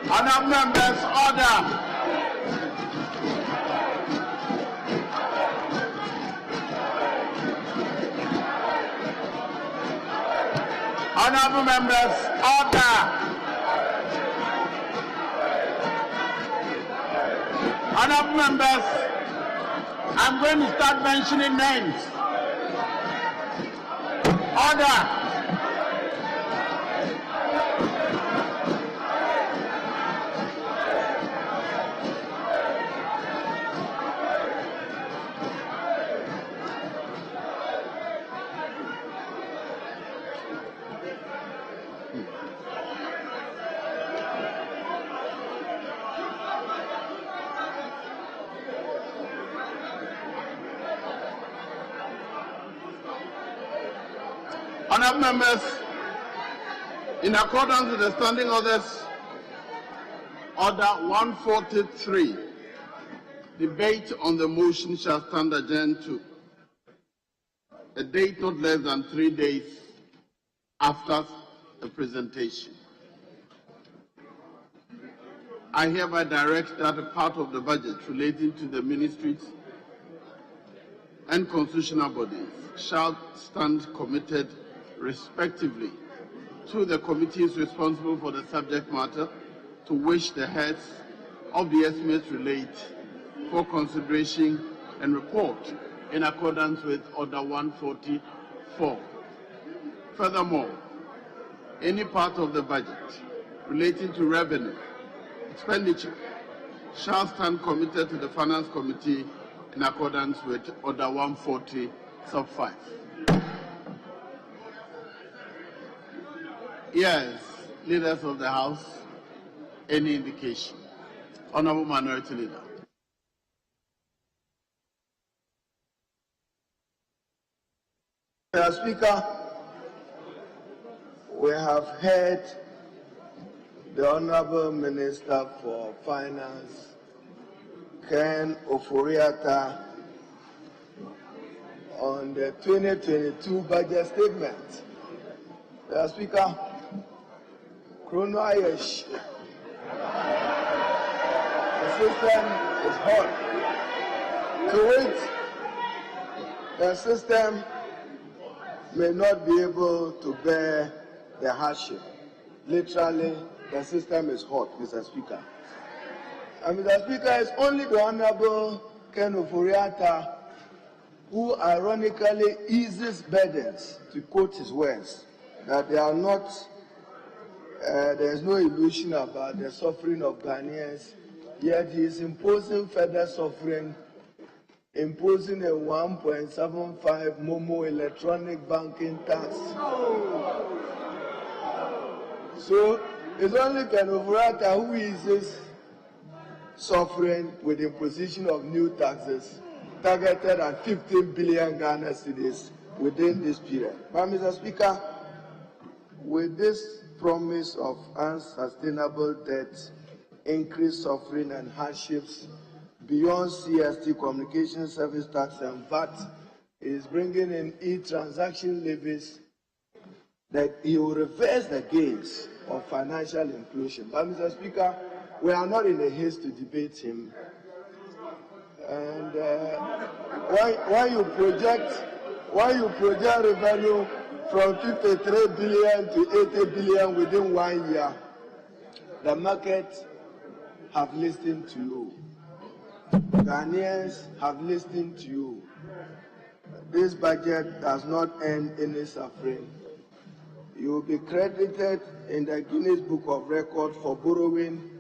Honourable members, order. Honourable members, order. Honourable members, I'm going to start mentioning names. Order. Honourable members, in accordance with the standing orders, Order 143, debate on the motion shall stand adjourned to a date not less than 3 days after the presentation. I hereby direct that a part of the budget relating to the ministries and constitutional bodies shall stand committed respectively to the committees responsible for the subject matter, to which the heads of the estimates relate, for consideration and report in accordance with Order 144. Furthermore, any part of the budget relating to revenue, expenditure, shall stand committed to the Finance Committee in accordance with Order 140, sub 5. Yes, leaders of the House, any indication? Honourable Minority Leader. Mr. Speaker, we have heard the Honourable Minister for Finance, Ken Ofori-Atta, on the 2022 budget statement. Mr. Speaker, Chrono Ayesh, the system is hot. To which the system may not be able to bear the hardship. Literally, the system is hot, Mr. Speaker. And Mr. Speaker, it's only the Honourable Ken Ofori-Atta who ironically eases burdens, to quote his words, that they are not, there is no illusion about the suffering of Ghanaians, yet he is imposing further suffering, imposing a 1.75 Momo electronic banking tax. So it's only Ken Ofori-Atta who eases suffering with imposition of new taxes targeted at 15 billion Ghana cedis within this period. But Mr. Speaker, with this promise of unsustainable debt, increased suffering and hardships beyond CST communication service tax and VAT, is bringing in e-transaction levies, that he will reverse the gains of financial inclusion. But Mr. Speaker, we are not in a haste to debate him. And why you project revenue from 53 billion to 80 billion within 1 year, the market have listened to you. Ghanaians have listened to you. This budget does not end any suffering. you will be credited in the Guinness Book of Records for borrowing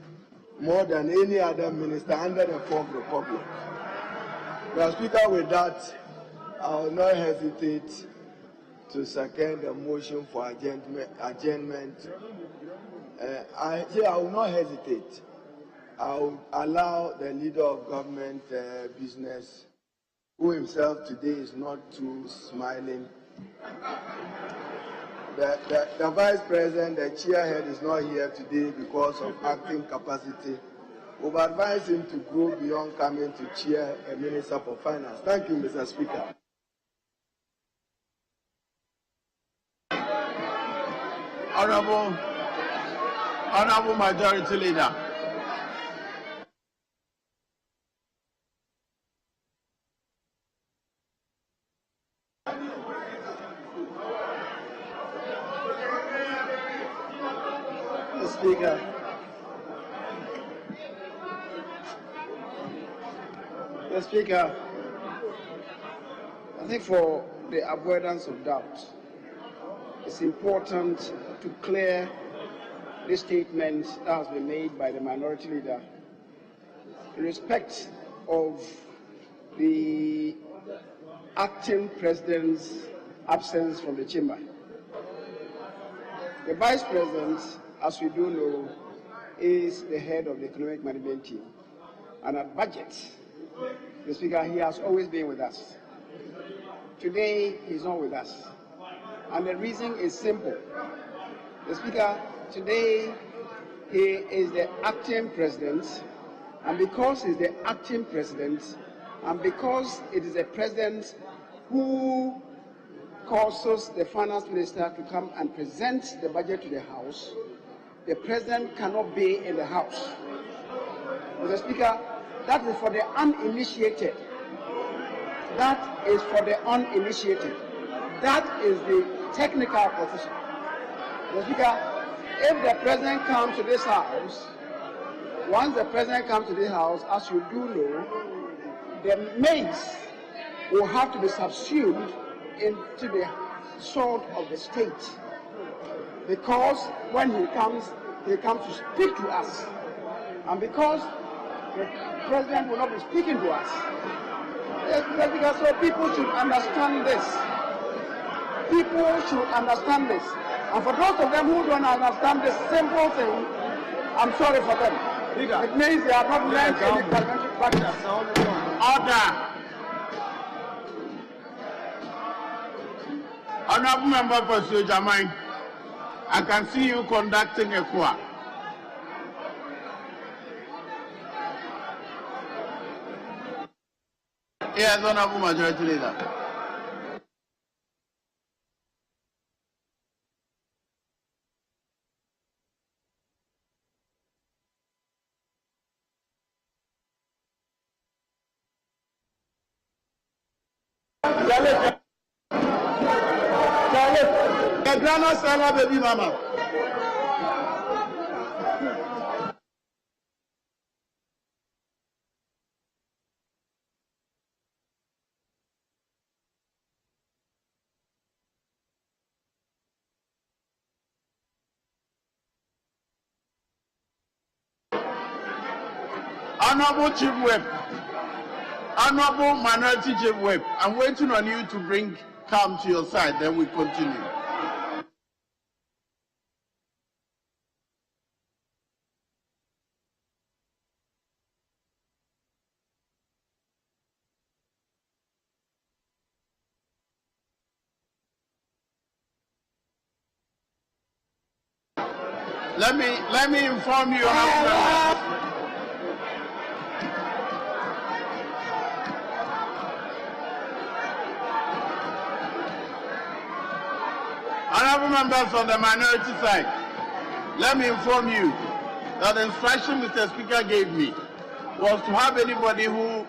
more than any other minister under the Fourth Republic. Mr. Speaker, with that, I will not hesitate to second the motion for adjournment. I will not hesitate. I will allow the leader of government business, who himself today is not too smiling. The Vice President, the chairhead, is not here today because of acting capacity. We've advised him to go beyond coming to chair a Minister for Finance. Thank you, Mr. Speaker. Honorable Majority Leader. Mr. Speaker, I think for the avoidance of doubt, it's important to clear this statement that has been made by the Minority Leader in respect of the acting President's absence from the chamber. The Vice President, as we do know, is the head of the Economic Management Team. And at budget, the Speaker, he has always been with us. Today, he's not with us. And the reason is simple. The Speaker, today, he is the acting President. And because he's the acting President, and because it is the President who causes the Finance Minister to come and present the budget to the House, the President cannot be in the House. Mr. Speaker, that is for the uninitiated. That is for the uninitiated. That is the technical position. Mr. Speaker, if the President comes to this House, once the President comes to this House, as you do know, the maids will have to be subsumed into the sword of the state. Because when he comes to speak to us. And because the President will not be speaking to us. So people should understand this. People should understand this. And for those of them who don't understand this simple thing, I'm sorry for them. It means they are not learned any parliamentary practice. Order. Honorable Member for Sojamine, I can see you conducting a choir. Yes, Honorable Majority Leader. The grandma Sarah baby mama. Honorable Chief Whip, Honorable Minority Chief Whip, I'm waiting on you to bring calm to your side, then we continue. Let me inform you. Honorable members on the minority side, let me inform you that the instruction Mr. Speaker gave me was to have anybody who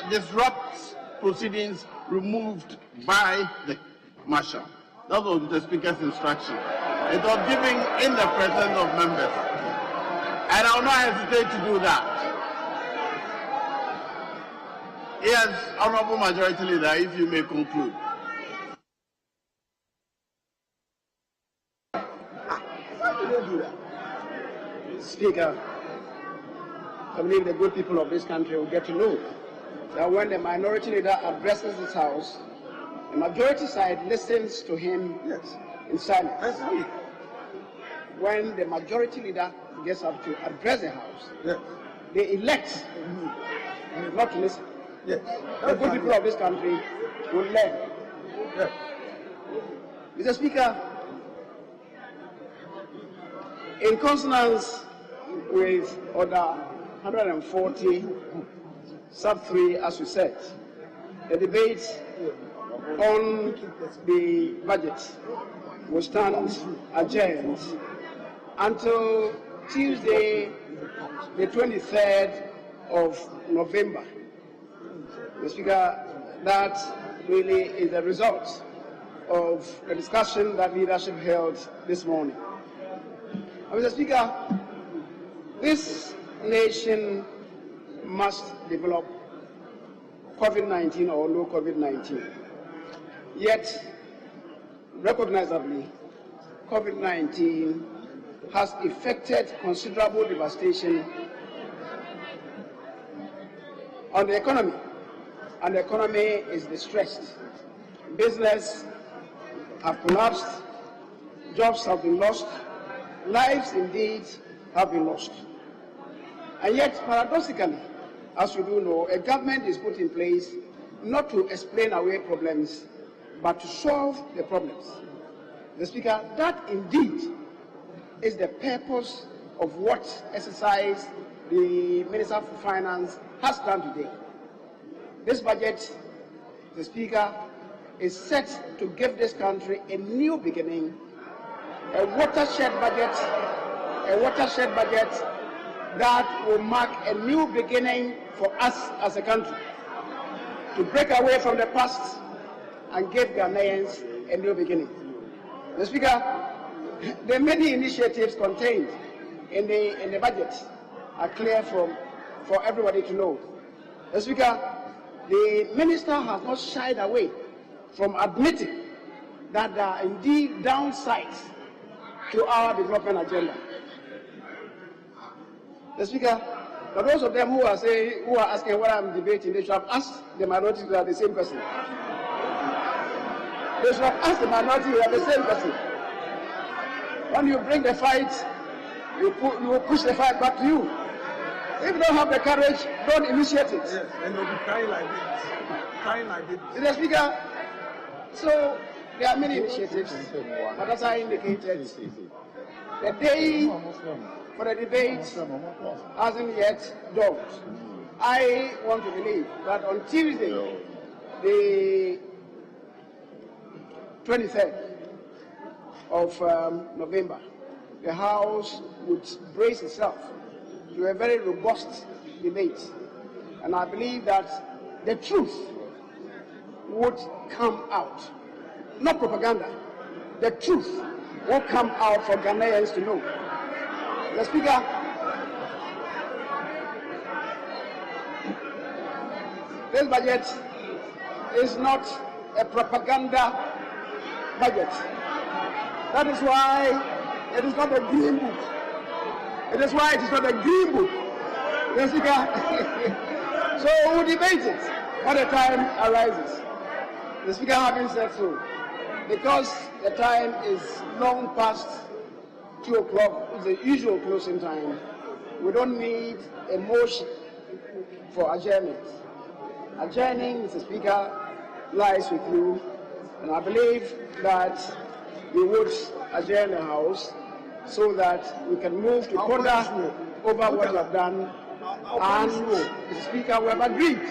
disrupts proceedings removed by the marshal. That was the Speaker's instruction. It was given in the presence of members. And I will not hesitate to do that. Yes, Honorable Majority Leader, if you may conclude. Speaker, I believe the good people of this country will get to know that when the minority leader addresses this House, the majority side listens to him in silence. When the majority leader gets up to address the House, they elect not to listen. The good people of this country will learn. Mr. Speaker, in consonance with Order 140, Sub 3, as we said, the debate on the budget will stand adjourned until Tuesday, the 23rd of November. Mr. Speaker, that really is the result of the discussion that leadership held this morning. Mr. Speaker, this nation must develop COVID-19 or no COVID-19. Yet, recognizably, COVID-19 has effected considerable devastation on the economy, and the economy is distressed. Business have collapsed, jobs have been lost, lives indeed have been lost. And yet, paradoxically, as we do know, a government is put in place not to explain away problems, but to solve the problems. Mr. Speaker, that indeed is the purpose of what exercise the Minister for Finance has done today. This budget, Mr. Speaker, is set to give this country a new beginning, a watershed budget that will mark a new beginning for us as a country, to break away from the past and give Ghanaians a new beginning. Mr. Speaker, the many initiatives contained in the budget are clear for everybody to know. Mr. Speaker, the minister has not shied away from admitting that there are indeed downsides to our development agenda. Mr. Speaker, but those of them who are asking what I'm debating, they should have asked the minority who are the same person. They should have asked the minority who are the same person. When you bring the fight, you will push the fight back to you. If you don't have the courage, don't initiate it. Yes, and you'll be crying like this. Crying like this. Mr. Speaker, so there are many initiatives, but as I indicated, the day for the debate hasn't yet dawned. I want to believe that on Tuesday, the 23rd of November, the House would brace itself to a very robust debate. And I believe that the truth would come out. Not propaganda. The truth will come out for Ghanaians to know. Mr. Speaker, this budget is not a propaganda budget. That is why it is not a green book. It is why it is not a green book. Mr. Speaker, so we'll debate it when the time arises. The Speaker having said so, because the time is long past 2 o'clock, is the usual closing time, we don't need a motion for adjournment. Adjourning, Mr. Speaker, lies with you, and I believe that we would adjourn the House so that we can move to ponder over what we have done. And, Mr. Speaker, we have agreed,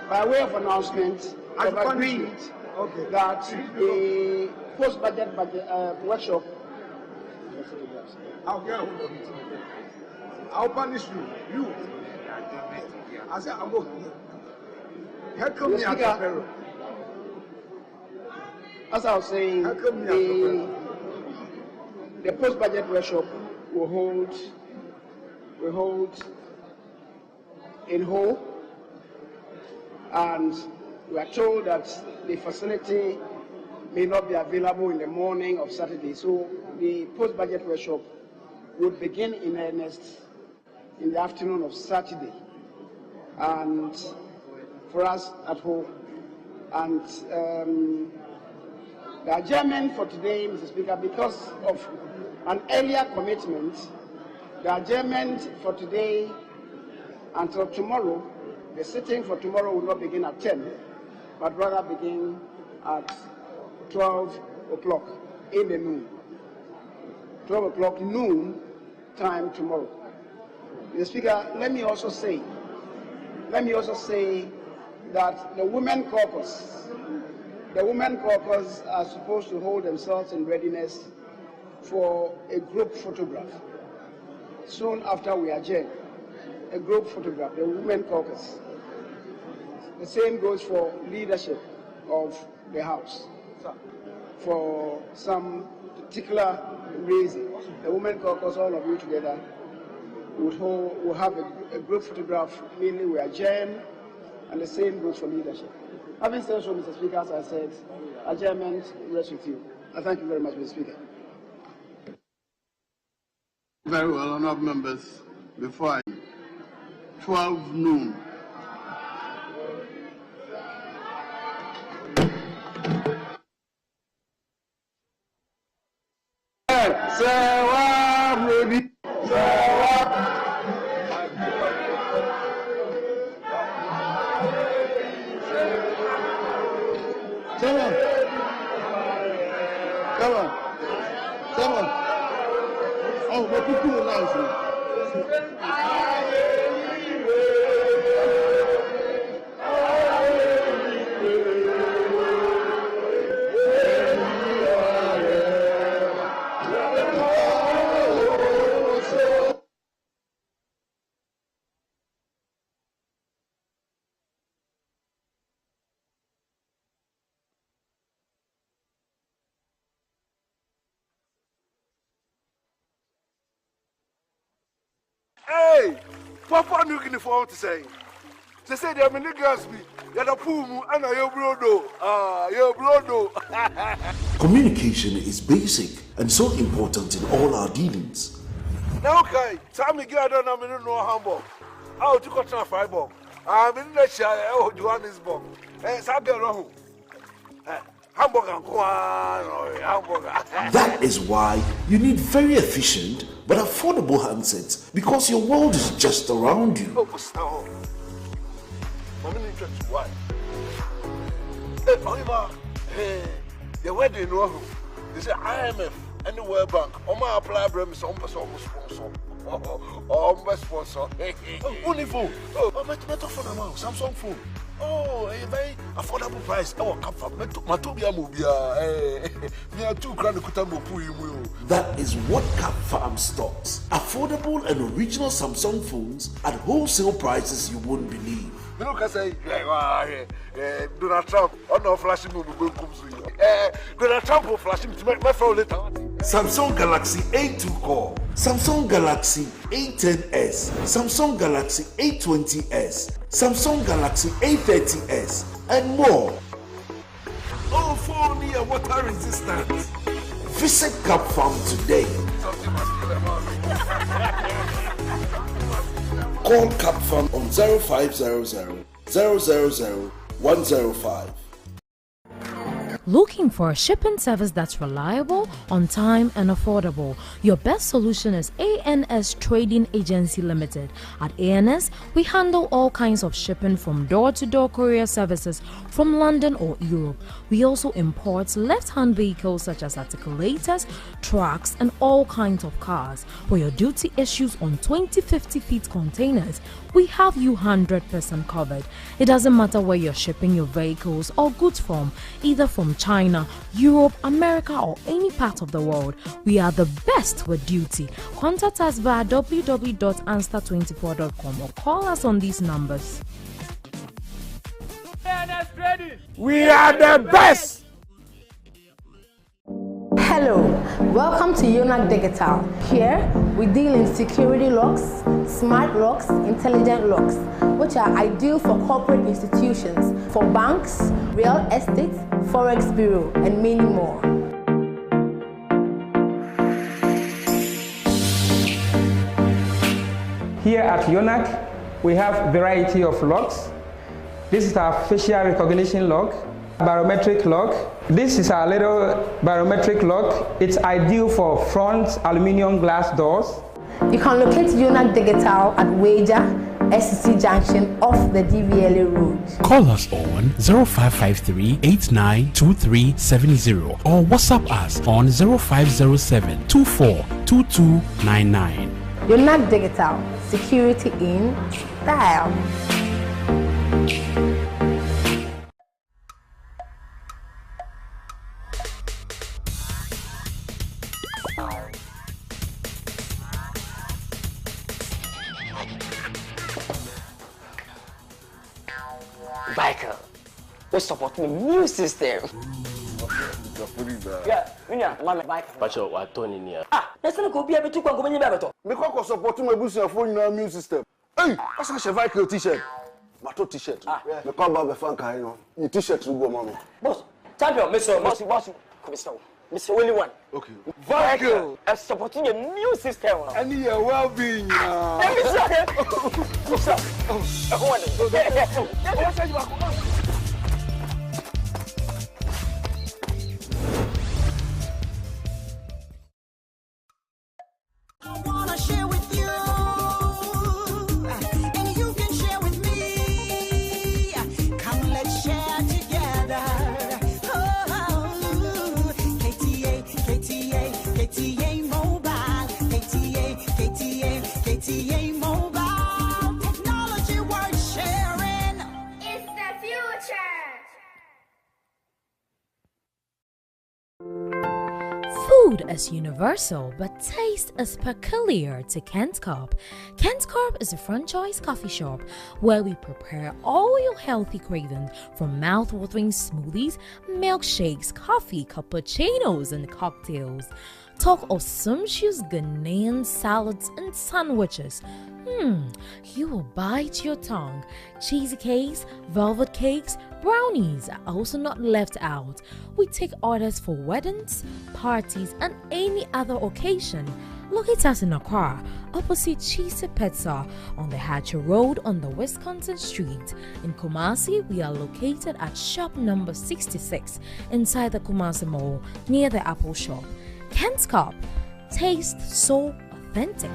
by way of announcement, we have agreed that the post-budget workshop. I'll punish you. You. I said, I'm going. How come me as a pharaoh? As I was saying, the post-budget workshop will hold in Hull, and we are told that the facility may not be available in the morning of Saturday, so the post-budget workshop would begin in earnest in the afternoon of Saturday, and for us at home. And the adjournment for today, Mr. Speaker, because of an earlier commitment, the adjournment for today until tomorrow, the sitting for tomorrow will not begin at 10, but rather begin at 12 o'clock in the noon. 12 o'clock noon time tomorrow. Mr. Speaker, let me also say that the Women Caucus are supposed to hold themselves in readiness for a group photograph soon after we adjourn. A group photograph, the Women Caucus. The same goes for leadership of the House. For some particular reason, the Women Caucus, all of you together, will have a group photograph, meaning we adjourn, and the same goes for leadership. Having said so, Mr. Speaker, as I said, adjournment rests with you. I thank you very much, Mr. Speaker. Very well, honourable members. Before 12 noon. Come on. Oh, but people will now. Hey, Papa New Guinea for what to say. They say there are many girls be. You're the pool and your brodo. Your brodo. Communication is basic and so important in all our dealings. Now, okay, tell me, girl, I don't know Hamburg. How to cut off 5 bob. I'm in the chair, oh, Johannesburg. Hey, Sabia Rohu. That is why you need very efficient but affordable handsets, because your world is just around you. Why? Hey, Oliver, the wedding, they say IMF and the World Bank. My apply brem is almost sponsor. Almost sponsor. Only phone. Oh, better phone now. Samsung phone. Oh, a very affordable price. Oh, come from Matobia Mobia. We are 2 grand Kutambo Puyu. That is what Cap Farm stocks. Affordable and original Samsung phones at wholesale prices you wouldn't believe. You know, I say, Donald Trump, on no flashing moon will come to you. Donald Trump will flash him to make my phone later. Samsung Galaxy A2 Core, Samsung Galaxy A10s, Samsung Galaxy A20s, Samsung Galaxy A30s, and more. All phone here water resistant. Visit Cap Farm today. Call Cap Farm on 0500 000 105. Looking for a shipping service that's reliable, on time, and affordable? Your best solution is ANS Trading Agency Limited. At ANS, we handle all kinds of shipping from door-to-door courier services from London or Europe. We also import left-hand vehicles such as articulators, trucks, and all kinds of cars. For your duty issues on 20-50 feet containers, we have you 100% covered. It doesn't matter where you're shipping your vehicles or goods from, either from China, Europe, America, or any part of the world. We are the best with duty. Contact us via www.answer24.com or call us on these numbers. We are the best. Hello, welcome to Unit Digital. Here, we deal in security locks, smart locks, intelligent locks, which are ideal for corporate institutions, for banks, real estate, forex bureau, and many more. Here at UNAC, we have variety of locks. This is our facial recognition lock, barometric lock. This is our little barometric lock. It's ideal for front aluminum glass doors. You can locate UNAC Digital at Wager, SCC Junction off the DVLA road. Call us on 0553 892370 or WhatsApp us on 0507 242299. UNAC Digital, security in style. Michael, we support the new system. Yeah, Mama, Michael. Pacho, what Tony near? Let's not go be able to go in the Because supporting my business phone in our new system. Hey, what's a Chevical t-shirt? Mato t-shirt. The combat the funk, I know. Your t-shirt will go, Mamma. Boss, champion, Mr. Mr. Willie one. Okay. Michael, as supporting a new system. And your well-being. I wanna share with you, and you can share with me. Come, let's share together. Oh, KTA Mobile, KTA Mobile. Technology worth sharing. It's the future. Food is universal, but taste is peculiar to Kent Corp. Kent Corp is a franchise coffee shop where we prepare all your healthy cravings, from mouth-watering smoothies, milkshakes, coffee, cappuccinos, and cocktails. Talk of sumptuous Ghanaian salads and sandwiches. You will bite your tongue. Cheesy cakes, velvet cakes, brownies are also not left out. We take orders for weddings, parties, and any other occasion. Locate us in Accra, opposite Chisa Petsa, on the Hatcher Road on the Wisconsin Street. In Kumasi, we are located at shop number 66 inside the Kumasi Mall near the Apple Shop. Kent's Corp. Taste so authentic.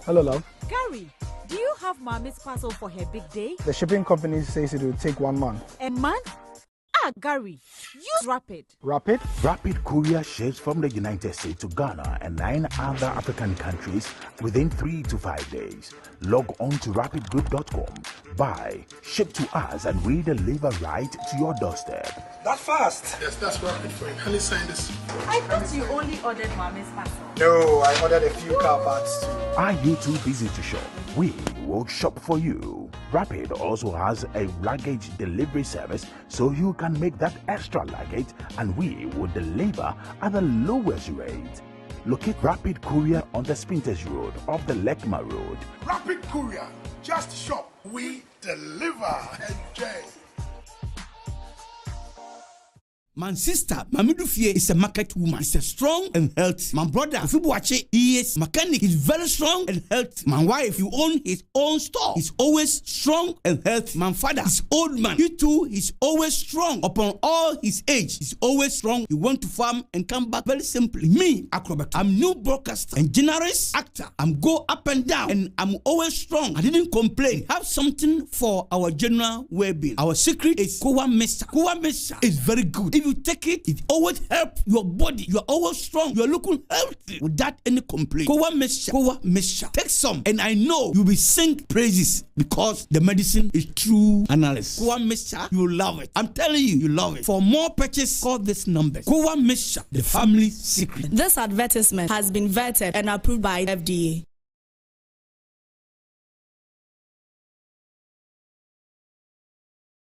Hello, love. Gary, do you have Mommy's parcel for her big day? The shipping company says it will take 1 month. A month? Gary, use Rapid. Rapid? Rapid courier ships from the United States to Ghana and 9 other African countries within 3 to 5 days. Log on to rapidgroup.com, buy, ship to us, and we deliver right to your doorstep. That fast? Yes, that's Rapid for you. Can you sign this? I thought you only ordered Mommy's parcel. No, I ordered a few car parts too. Are you too busy to shop? We will shop for you. Rapid also has a luggage delivery service, so you can make that extra luggage and we will deliver at the lowest rate. Locate Rapid Courier on the Spinters Road off the Lekma Road. Rapid Courier. Just shop. We deliver. Enjoy. My sister, Mamudu Fie, is a market woman. She's a strong and healthy. My brother, Fibuache, he is mechanic. He's very strong and healthy. My wife, you own his own store. He's always strong and healthy. My father, he's old man. He too, he's always strong. Upon all his age, he's always strong. He went to farm and come back very simply. Me, acrobat. I'm new broadcaster and generous actor. I'm go up and down and I'm always strong. I didn't complain. Have something for our general well-being. Our secret is Kowa Mesa. Kowa Mesa is very good. If you take it, it always helps your body. You are always strong. You are looking healthy without any complaint. Kowa Mesha. Take some, and I know you'll be sing praises because the medicine is true analysis. Kowa Mesha, you will love it. I'm telling you, you love it. For more purchase, call this number. Kowa Mesha, the family secret. This advertisement has been vetted and approved by FDA.